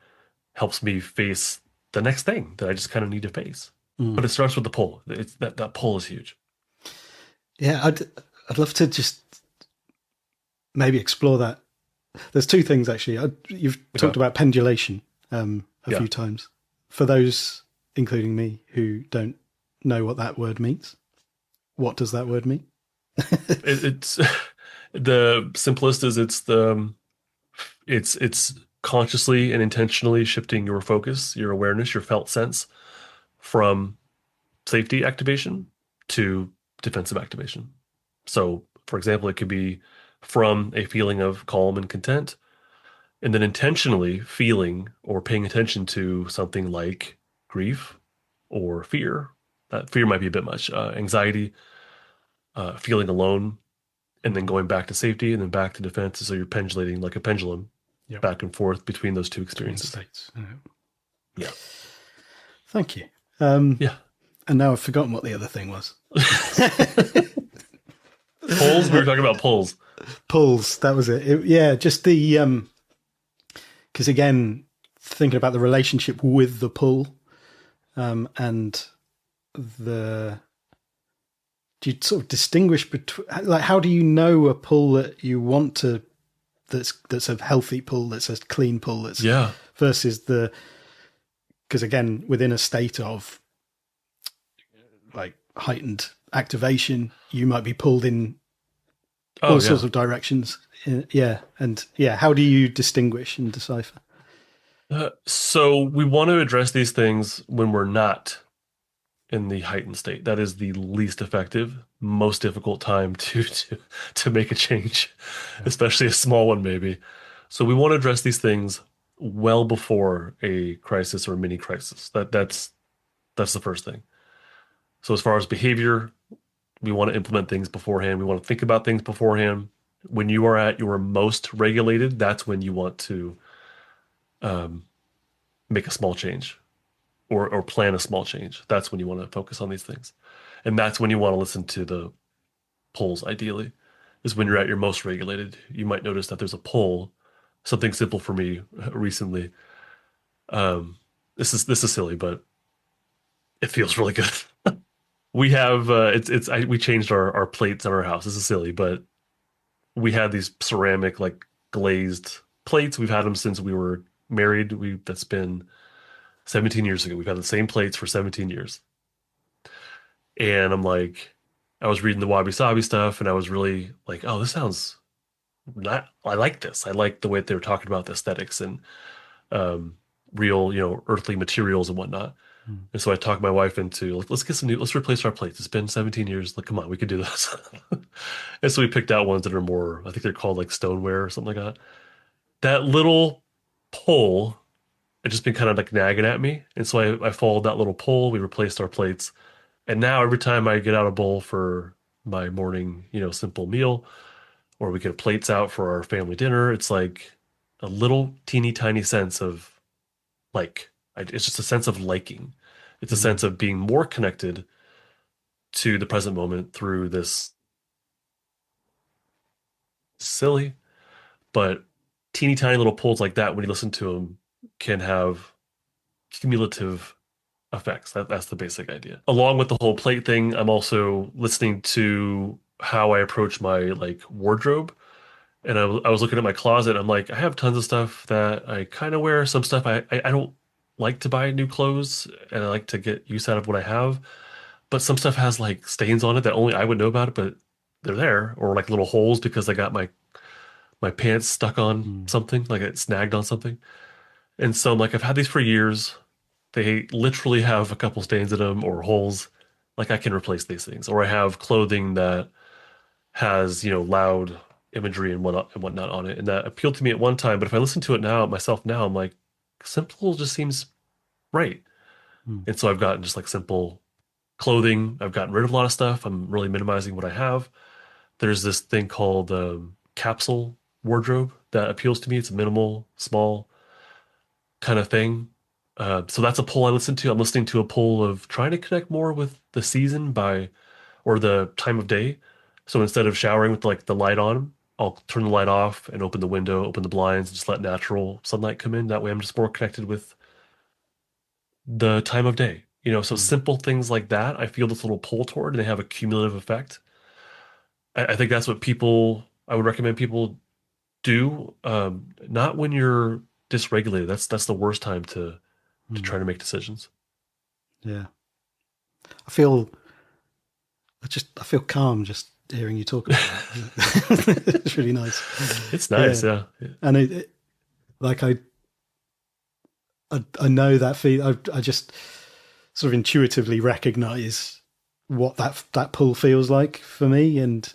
helps me face the next thing that I just kind of need to face. But it starts with the pull. It's that pull is huge. Yeah, I'd love to just maybe explore that. There's two things actually. You've talked about pendulation a few times. For those, including me, who don't know what that word means, what does that word mean? It's the simplest is it's consciously and intentionally shifting your focus, your awareness, your felt sense from safety activation to defensive activation. So, for example, it could be from a feeling of calm and content, and then intentionally feeling or paying attention to something like grief or fear. Fear might be a bit much. Anxiety, feeling alone, and then going back to safety and then back to defense. So you're pendulating like a pendulum back and forth between those two experiences. States. Yeah. Thank you. Yeah. And now I've forgotten what the other thing was. Pulls? We were talking about pulls. Pulls, that was it. Just the... Because again, thinking about the relationship with the pull, and do you sort of distinguish between, like, how do you know a pull that you want to, that's a healthy pull, that's a clean pull, that's versus because again, within a state of like heightened activation, you might be pulled in all sorts of directions. How do you distinguish and decipher? So we want to address these things when we're not in the heightened state. That is the least effective, most difficult time to make a change, especially a small one maybe. So we want to address these things well before a crisis or a mini crisis. That's the first thing. So as far as behavior, we want to implement things beforehand. We want to think about things beforehand. When you are at your most regulated, that's when you want to make a small change or plan a small change. That's when you want to focus on these things. And that's when you want to listen to the pulls, ideally, is when you're at your most regulated. You might notice that there's a pull, something simple for me recently. This is silly, but it feels really good. We have, we changed our plates in our house. This is silly, but we had these ceramic, like glazed plates. We've had them since we were married. That's been 17 years ago. We've had the same plates for 17 years. And I'm like, I was reading the Wabi Sabi stuff and I was really like, oh, this sounds I like this. I like the way that they were talking about the aesthetics and real, earthly materials and whatnot. And so I talked my wife into, let's replace our plates. It's been 17 years. Like, come on, we could do this. And so we picked out ones that are more, I think they're called like stoneware or something like that. That little pull, it just been kind of like nagging at me. And so I followed that little pull. We replaced our plates. And now every time I get out a bowl for my morning, simple meal, or we get plates out for our family dinner, it's like a little teeny tiny sense of it's just a sense of liking. It's a sense of being more connected to the present moment through this silly, but teeny tiny little pulls like that, when you listen to them, can have cumulative effects. That's the basic idea. Along with the whole plate thing, I'm also listening to how I approach my wardrobe. And I was looking at my closet. I'm like, I have tons of stuff that I kind of wear. Some stuff I don't like to buy new clothes, and I like to get use out of what I have. But some stuff has like stains on it that only I would know about it, but they're there, or like little holes because I got my pants stuck on something, like it snagged on something. And so I'm like, I've had these for years. They literally have a couple stains in them or holes. Like, I can replace these things. Or I have clothing that has, loud imagery and whatnot on it. And that appealed to me at one time. But if I listen to it myself now, I'm like, simple just seems right. And so I've gotten just like simple clothing. I've gotten rid of a lot of stuff. I'm really minimizing what I have. There's this thing called capsule wardrobe that appeals to me. It's a minimal, small kind of thing. So that's a pull I listen to. I'm listening to a pull of trying to connect more with the season or the time of day. So instead of showering with like the light on, I'll turn the light off and open the window, open the blinds, and just let natural sunlight come in. That way I'm just more connected with the time of day. So simple things like that, I feel this little pull toward, and they have a cumulative effect. I think that's what I would recommend people do. Not when you're dysregulated. That's the worst time to try to make decisions. Yeah. I feel calm just hearing you talk about it. It's really nice. It's nice, yeah. And I know that feel. I just sort of intuitively recognize what that pull feels like for me, and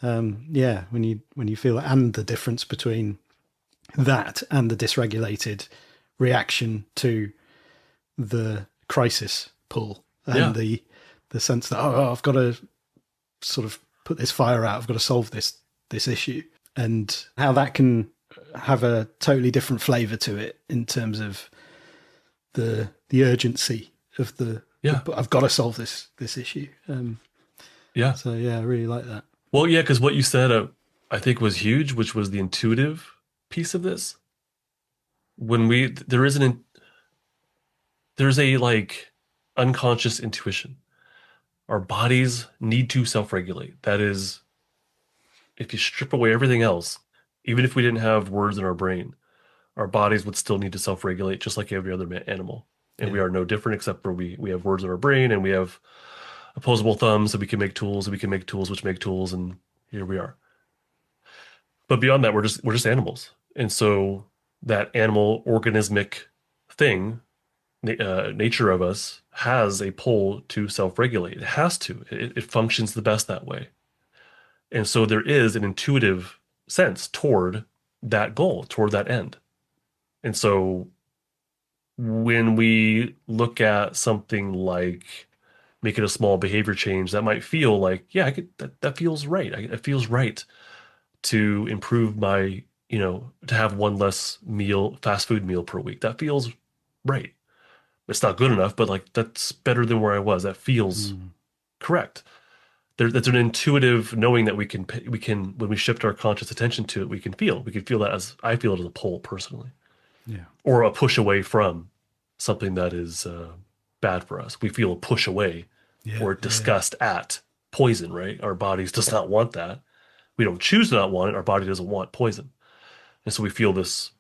when you feel it, and the difference between that and the dysregulated reaction to the crisis pull, and the sense that I've got to sort of put this fire out, I've got to solve this issue, and how that can have a totally different flavor to it in terms of the urgency of I've got to solve this issue. So I really like that. Well, because what you said I think was huge, which was the intuitive piece of this. there's a like unconscious intuition. Our bodies need to self-regulate. That is, if you strip away everything else, even if we didn't have words in our brain, our bodies would still need to self-regulate just like every other animal. And we are no different, except for we have words in our brain, and we have opposable thumbs, so we can make tools, and we can make tools which make tools, and here we are. But beyond that, we're just animals. And so that animal organismic thing, nature of us, has a pull to self-regulate. It has to. It functions the best that way. And so there is an intuitive sense toward that goal, toward that end. And so when we look at something like making a small behavior change, that might feel like, yeah, that feels right. It feels right to improve my, to have one less fast food meal per week. That feels right. It's not good enough, but like that's better than where I was. That feels correct. That's an intuitive knowing that we can when we shift our conscious attention to it, we can feel that, as I feel it, as a pull personally, or a push away from something that is bad for us. We feel a push away or disgust at poison, right? Our bodies does not want that. We don't choose to not want it. Our body doesn't want poison. And so we feel this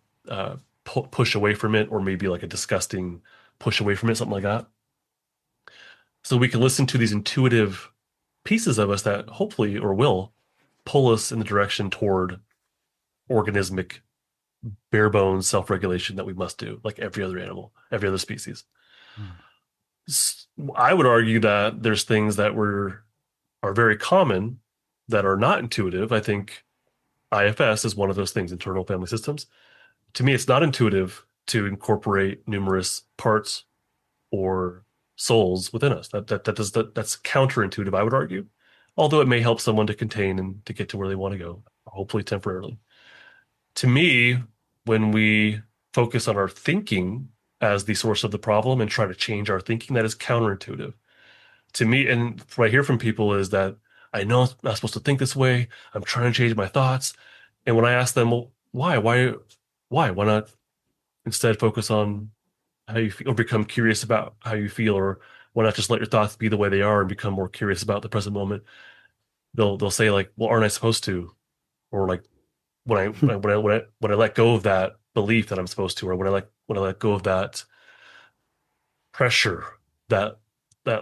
push away from it, or maybe like a disgusting push away from it, something like that. So we can listen to these intuitive pieces of us that hopefully or will pull us in the direction toward organismic, bare bones self-regulation that we must do, like every other animal, every other species. I would argue that there's things that are very common that are not intuitive. I think IFS is one of those things, internal family systems. To me, it's not intuitive to incorporate numerous parts or souls within us. That's counterintuitive, I would argue. Although it may help someone to contain and to get to where they want to go, hopefully temporarily. To me, when we focus on our thinking as the source of the problem and try to change our thinking, that is counterintuitive. To me, and what I hear from people is that I know I'm not supposed to think this way. I'm trying to change my thoughts. And when I ask them, well, why? Why not instead focus on how you feel, or become curious about how you feel, or why not just let your thoughts be the way they are and become more curious about the present moment? They'll say like, well, aren't I supposed to? Or like, when I let go of that belief that I'm supposed to, or when I let go of that pressure, that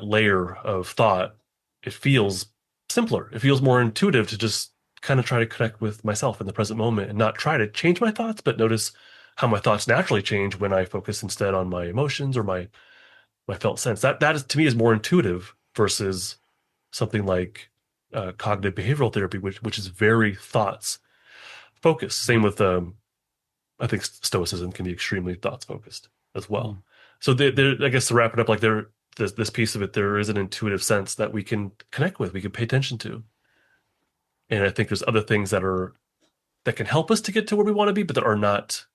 layer of thought, it feels simpler. It feels more intuitive to just kind of try to connect with myself in the present moment and not try to change my thoughts, but notice how my thoughts naturally change when I focus instead on my emotions or my felt sense. That is, to me, is more intuitive versus something like cognitive behavioral therapy, which is very thoughts focused. Same with I think Stoicism can be extremely thoughts focused as well. So I guess to wrap it up, like this piece of it, there is an intuitive sense that we can connect with, we can pay attention to. And I think there's other things that can help us to get to where we want to be, but that are not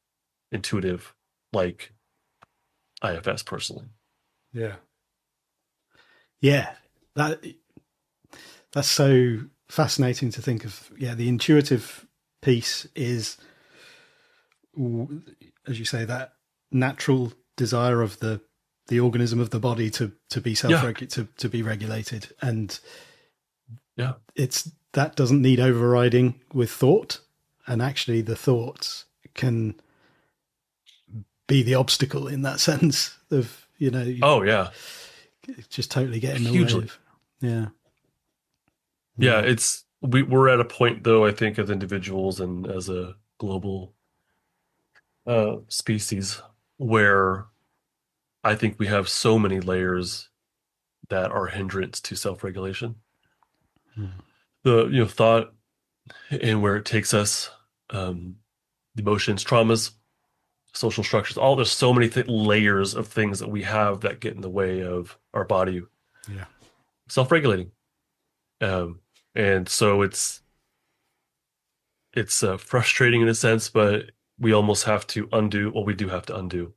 intuitive, like IFS personally. Yeah. That's so fascinating to think of. Yeah, the intuitive piece is, as you say, that natural desire of the organism of the body to be to be regulated, and that doesn't need overriding with thought, and actually the thoughts can be the obstacle in that sense of just totally getting in the way of, we're at a point, though, I think, as individuals and as a global species, where I think we have so many layers that are hindrance to self-regulation. The thought and where it takes us, emotions, traumas, social structures, there's so many layers of things that we have that get in the way of our body self-regulating. And so it's frustrating in a sense, but we almost have to undo, we do have to undo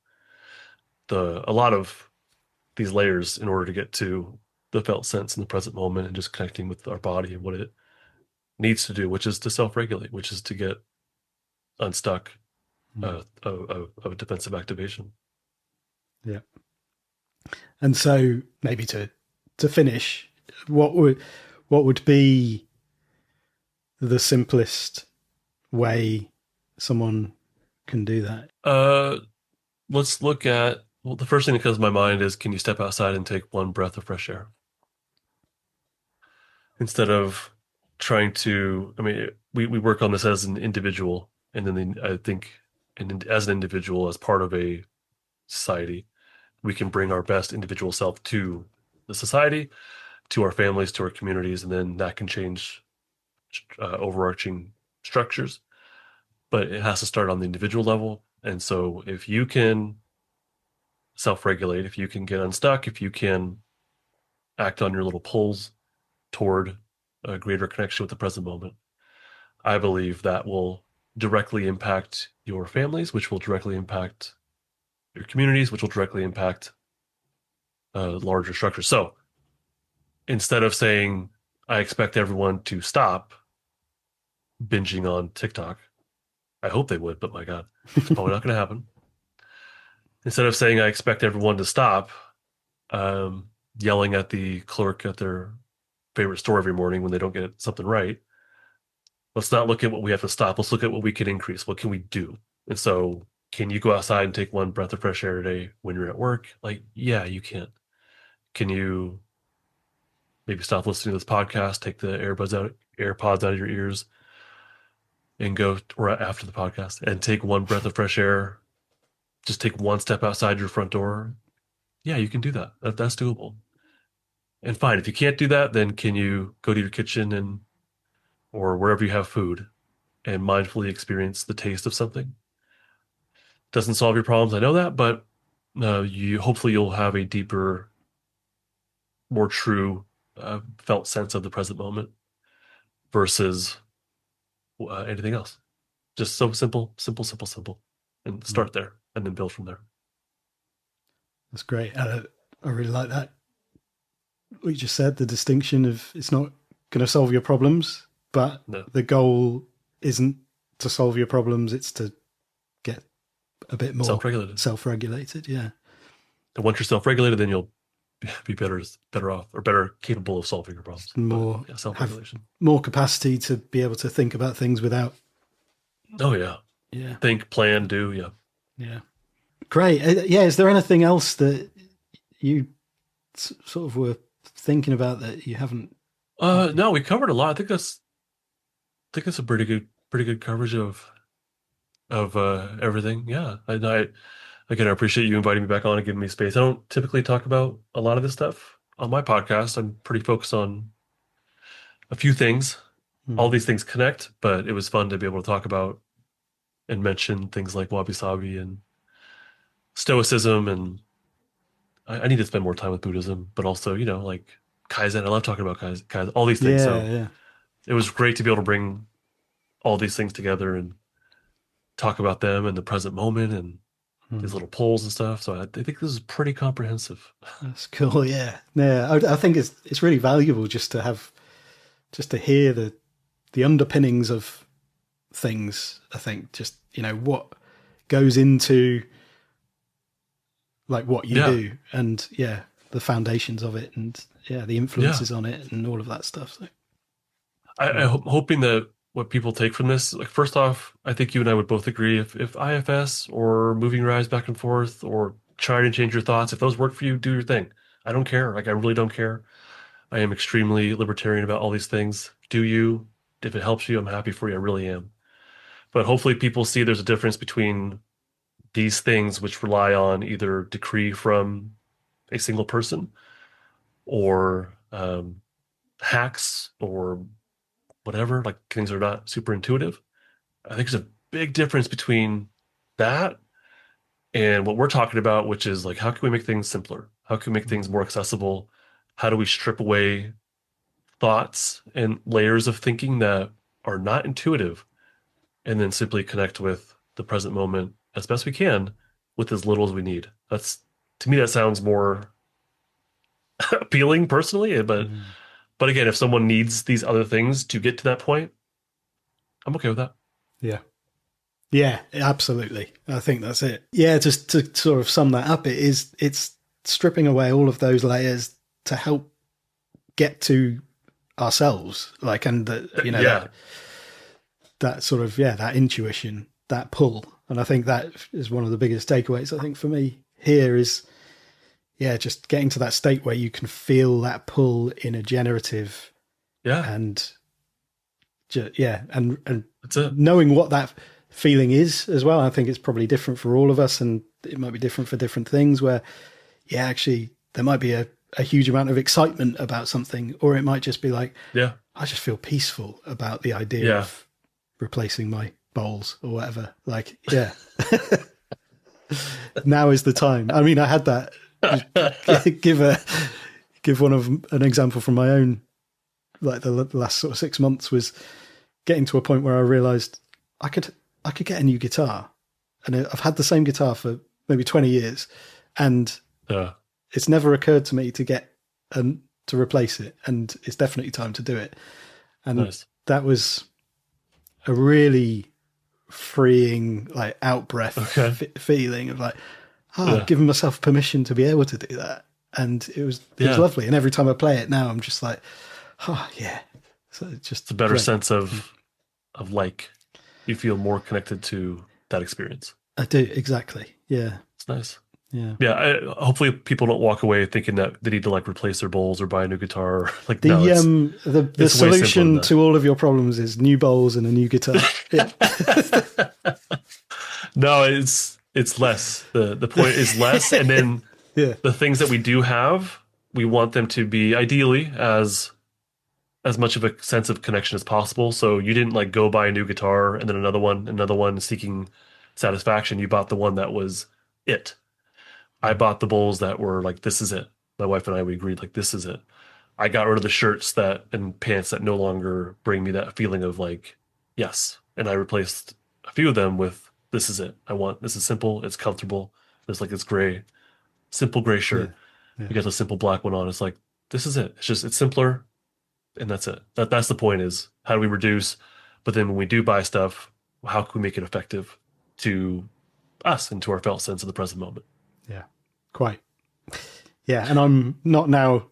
a lot of these layers in order to get to the felt sense in the present moment and just connecting with our body and what it needs to do, which is to self-regulate, which is to get unstuck of defensive activation. Yeah. And so maybe to finish, what would be the simplest way someone can do that? Let's look at, well, the first thing that comes to my mind is, can you step outside and take one breath of fresh air? Instead of trying to, I mean, we work on this as an individual, and then I think, and as an individual, as part of a society, we can bring our best individual self to the society, to our families, to our communities, and then that can change overarching structures. But it has to start on the individual level. And so if you can self-regulate, if you can get unstuck, if you can act on your little pulls toward a greater connection with the present moment, I believe that will directly impact your families, which will directly impact your communities, which will directly impact larger structures. So instead of saying, I expect everyone to stop binging on TikTok, I hope they would, but my God, it's probably not going to happen. Instead of saying, I expect everyone to stop yelling at the clerk at their favorite store every morning when they don't get something right, let's not look at what we have to stop. Let's look at what we can increase. What can we do? And so, can you go outside and take one breath of fresh air today when you're at work? Like, yeah, you can. Can you maybe stop listening to this podcast, take the AirPods out of your ears, and go, or after the podcast, and take one breath of fresh air? Just take one step outside your front door. Yeah, you can do that. That's doable. And fine, if you can't do that, then can you go to your kitchen or wherever you have food and mindfully experience the taste of something? Doesn't solve your problems, I know that, but hopefully you'll have a deeper, more true, felt sense of the present moment versus anything else. Just so simple, and start there, and then build from there. That's great. I really like that. What you just said, the distinction of it's not going to solve your problems, but the goal isn't to solve your problems, it's to get a bit more self-regulated. Yeah. And once you're self-regulated, then you'll be better off, or better capable of solving your problems. More self-regulation, more capacity to be able to think about things without. Oh yeah. Yeah. Think, plan, do. Yeah. Yeah. Great. Yeah. Is there anything else that you sort of were thinking about that you haven't? No, we covered a lot. I think that's a pretty good coverage of everything. Yeah. Again, I appreciate you inviting me back on and giving me space. I don't typically talk about a lot of this stuff on my podcast. I'm pretty focused on a few things. All these things connect, but it was fun to be able to talk about and mention things like Wabi Sabi and Stoicism, and I need to spend more time with Buddhism, but also, like Kaizen. I love talking about Kaizen, all these things. Yeah. It was great to be able to bring all these things together and talk about them in the present moment and these little polls and stuff. So I think this is pretty comprehensive. That's cool. Yeah. I think it's really valuable just to hear the underpinnings of things. I think just, what goes into like what you do, and the foundations of it, and the influences on it and all of that stuff. So I'm hoping that what people take from this, like, first off, I think you and I would both agree, if IFS or moving your eyes back and forth or trying to change your thoughts, if those work for you, do your thing. I don't care. Like, I really don't care. I am extremely libertarian about all these things. Do you? If it helps you, I'm happy for you. I really am. But hopefully people see there's a difference between these things, which rely on either decree from a single person or hacks or whatever, like things are not super intuitive. I think there's a big difference between that and what we're talking about, which is like, how can we make things simpler? How can we make things more accessible? How do we strip away thoughts and layers of thinking that are not intuitive, and then simply connect with the present moment as best we can with as little as we need? To me, that sounds more appealing personally, but again, if someone needs these other things to get to that point, I'm okay with that. Yeah. Yeah, absolutely. I think that's it. Yeah, just to sort of sum that up, it's stripping away all of those layers to help get to ourselves, like, and that sort of, that intuition, that pull. And I think that is one of the biggest takeaways, I think, for me here is, just getting to that state where you can feel that pull in a generative, and and that's it. Knowing what that feeling is as well. I think it's probably different for all of us, and it might be different for different things, where actually there might be a huge amount of excitement about something, or it might just be like, I just feel peaceful about the idea of replacing my bowls or whatever. Like, now is the time. I mean, I had that. give an example from my own, like the last sort of 6 months, was getting to a point where I realized I could get a new guitar, and I've had the same guitar for maybe 20 years, and it's never occurred to me to replace it, and it's definitely time to do it. And that was a really freeing, like, out breath feeling of like, I've given myself permission to be able to do that. And it was lovely. And every time I play it now, I'm just like, so it's a better sense of like, you feel more connected to that experience. I do. Exactly. Yeah. It's nice. Yeah. Hopefully people don't walk away thinking that they need to like replace their bowls or buy a new guitar. Like, the solution to all of your problems is new bowls and a new guitar. No, it's less. The point is less, and then the things that we do have, we want them to be ideally as much of a sense of connection as possible. So you didn't like go buy a new guitar and then another one seeking satisfaction. You bought the one that was it. I bought the bowls that were like, this is it. My wife and I, we agreed, like, this is it. I got rid of the shirts and pants that no longer bring me that feeling of like, yes. And I replaced a few of them with, this is it. This is simple. It's comfortable. It's like this simple gray shirt. You got the simple black one on. It's like, this is it. It's simpler. And that's it. That's the point, is how do we reduce? But then when we do buy stuff, how can we make it effective to us and to our felt sense of the present moment? Yeah, quite. Yeah, and I'm not now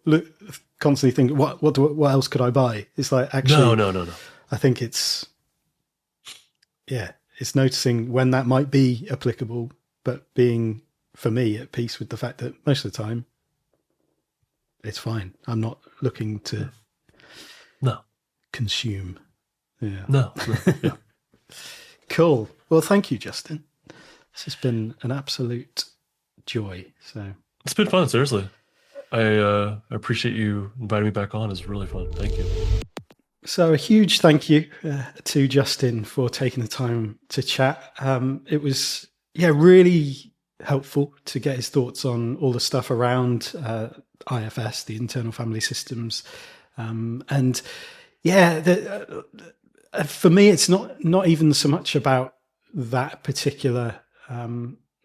constantly thinking, what else could I buy? It's like, actually, no. I think it's noticing when that might be applicable, but being, for me, at peace with the fact that most of the time it's fine. I'm not looking to consume. Yeah. No. Yeah. Cool. Well, thank you, Justin. This has been an absolute joy. So it's been fun, seriously. I appreciate you inviting me back on. It's really fun. Thank you. So a huge thank you to Justin for taking the time to chat. It was really helpful to get his thoughts on all the stuff around IFS, the internal family systems, and for me, it's not even so much about that particular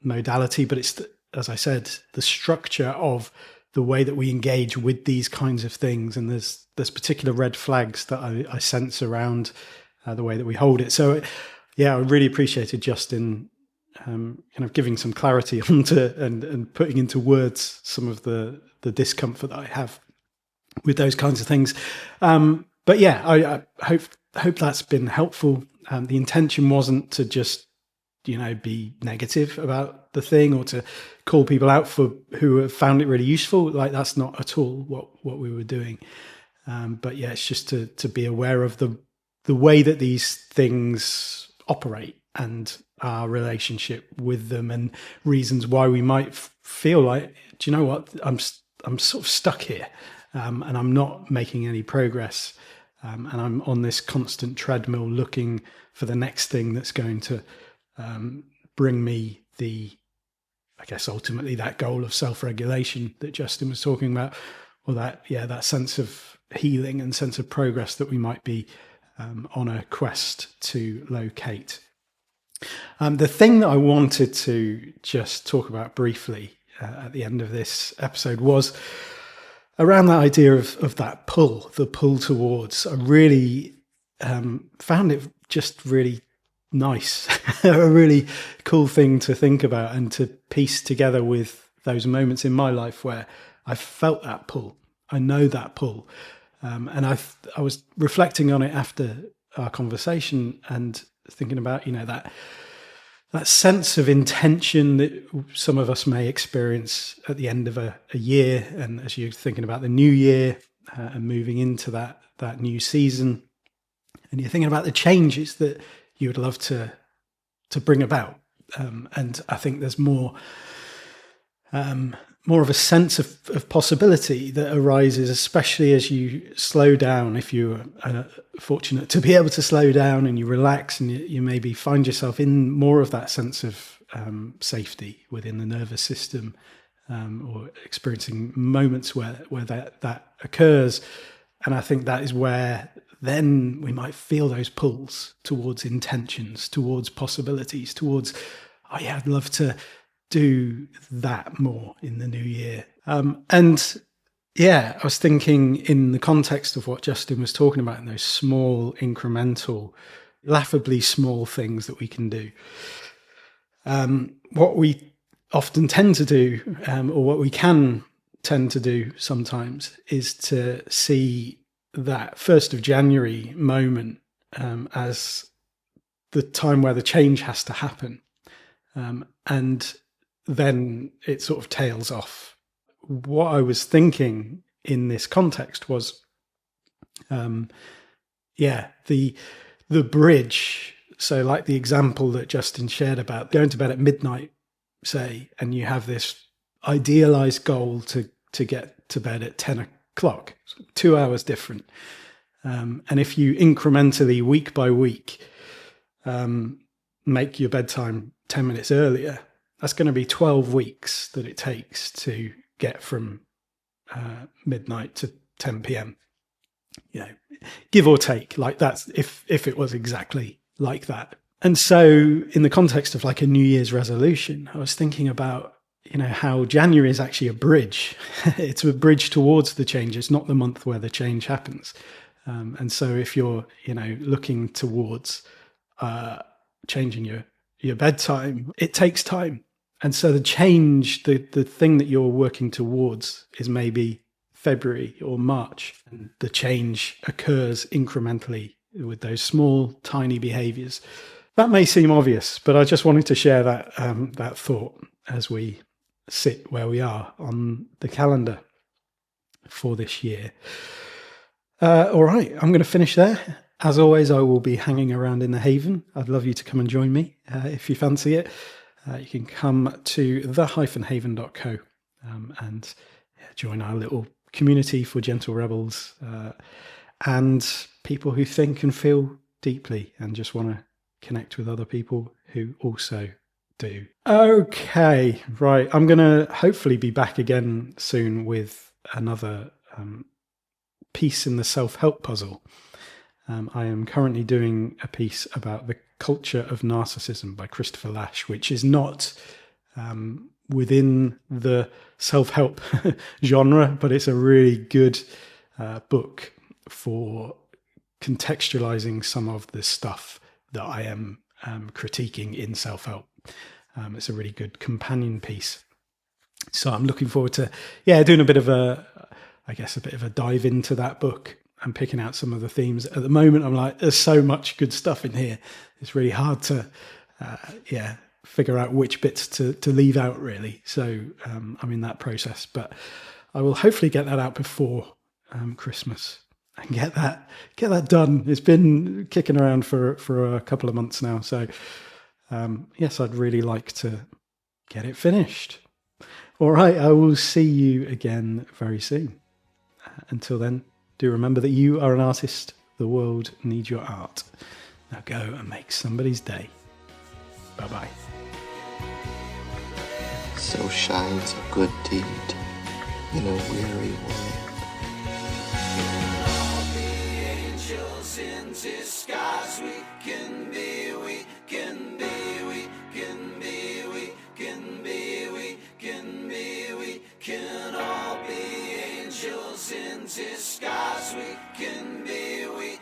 modality, but it's, as I said, the structure of the way that we engage with these kinds of things. And there's particular red flags that I sense around the way that we hold it. So, I really appreciated Justin kind of giving some clarity onto and putting into words some of the discomfort that I have with those kinds of things. But I hope that's been helpful. The intention wasn't to just, be negative about the thing or to call people out who have found it really useful. Like, that's not at all what we were doing. But it's just to be aware of the way that these things operate and our relationship with them, and reasons why we might feel like, do you know what, I'm sort of stuck here, and I'm not making any progress. And I'm on this constant treadmill looking for the next thing that's going to bring me ultimately that goal of self-regulation that Justin was talking about, or that sense of healing and sense of progress that we might be on a quest to locate. The thing that I wanted to just talk about briefly at the end of this episode was around that idea of that pull, the pull towards. I really found it just really nice, a really cool thing to think about and to piece together with those moments in my life where I felt that pull. I know that pull. And I was reflecting on it after our conversation and thinking about, that sense of intention that some of us may experience at the end of a year. And as you're thinking about the new year and moving into that new season, and you're thinking about the changes that you would love to bring about. And I think there's more of a sense of possibility that arises, especially as you slow down. If you're fortunate to be able to slow down and you relax, and you maybe find yourself in more of that sense of safety within the nervous system, or experiencing moments where that occurs. And I think that is where then we might feel those pulls towards intentions, towards possibilities, towards, oh yeah, I'd love to do that more in the new year. And yeah, I was thinking in the context of what Justin was talking about, in those small, incremental, laughably small things that we can do. What we often tend to do, or what we can tend to do sometimes, is to see that 1st of January moment as the time where the change has to happen. And then it sort of tails off. What I was thinking in this context was, the bridge. So like the example that Justin shared about going to bed at midnight, say, and you have this idealized goal to get to bed at 10 o'clock, 2 hours different. And if you incrementally, week by week, make your bedtime 10 minutes earlier, that's going to be 12 weeks that it takes to get from midnight to 10 p.m. Give or take. Like that's if it was exactly like that. And so in the context of like a New Year's resolution, I was thinking about, how January is actually a bridge. It's a bridge towards the change. It's not the month where the change happens. And so if you're, looking towards changing your bedtime, it takes time. And so the change, the thing that you're working towards is maybe February or March. And the change occurs incrementally with those small, tiny behaviors. That may seem obvious, but I just wanted to share that thought as we sit where we are on the calendar for this year. All right, I'm going to finish there. As always, I will be hanging around in the Haven. I'd love you to come and join me if you fancy it. You can come to the-haven.co and join our little community for gentle rebels and people who think and feel deeply and just want to connect with other people who also do. Okay, right. I'm going to hopefully be back again soon with another piece in the self-help puzzle. I am currently doing a piece about the culture of narcissism by Christopher Lasch, which is not within the self-help genre, but it's a really good book for contextualizing some of the stuff that I am critiquing in self-help. It's a really good companion piece. So I'm looking forward to, doing a bit of a dive into that book and picking out some of the themes. At the moment, I'm like, there's so much good stuff in here. It's really hard to, figure out which bits to leave out, really. So I'm in that process, but I will hopefully get that out before Christmas and get that done. It's been kicking around for a couple of months now. So yes, I'd really like to get it finished. All right, I will see you again very soon. Until then, do remember that you are an artist. The world needs your art. Now go and make somebody's day. Bye-bye. So shines a good deed in a weary world. Can all be angels in disguise. We can be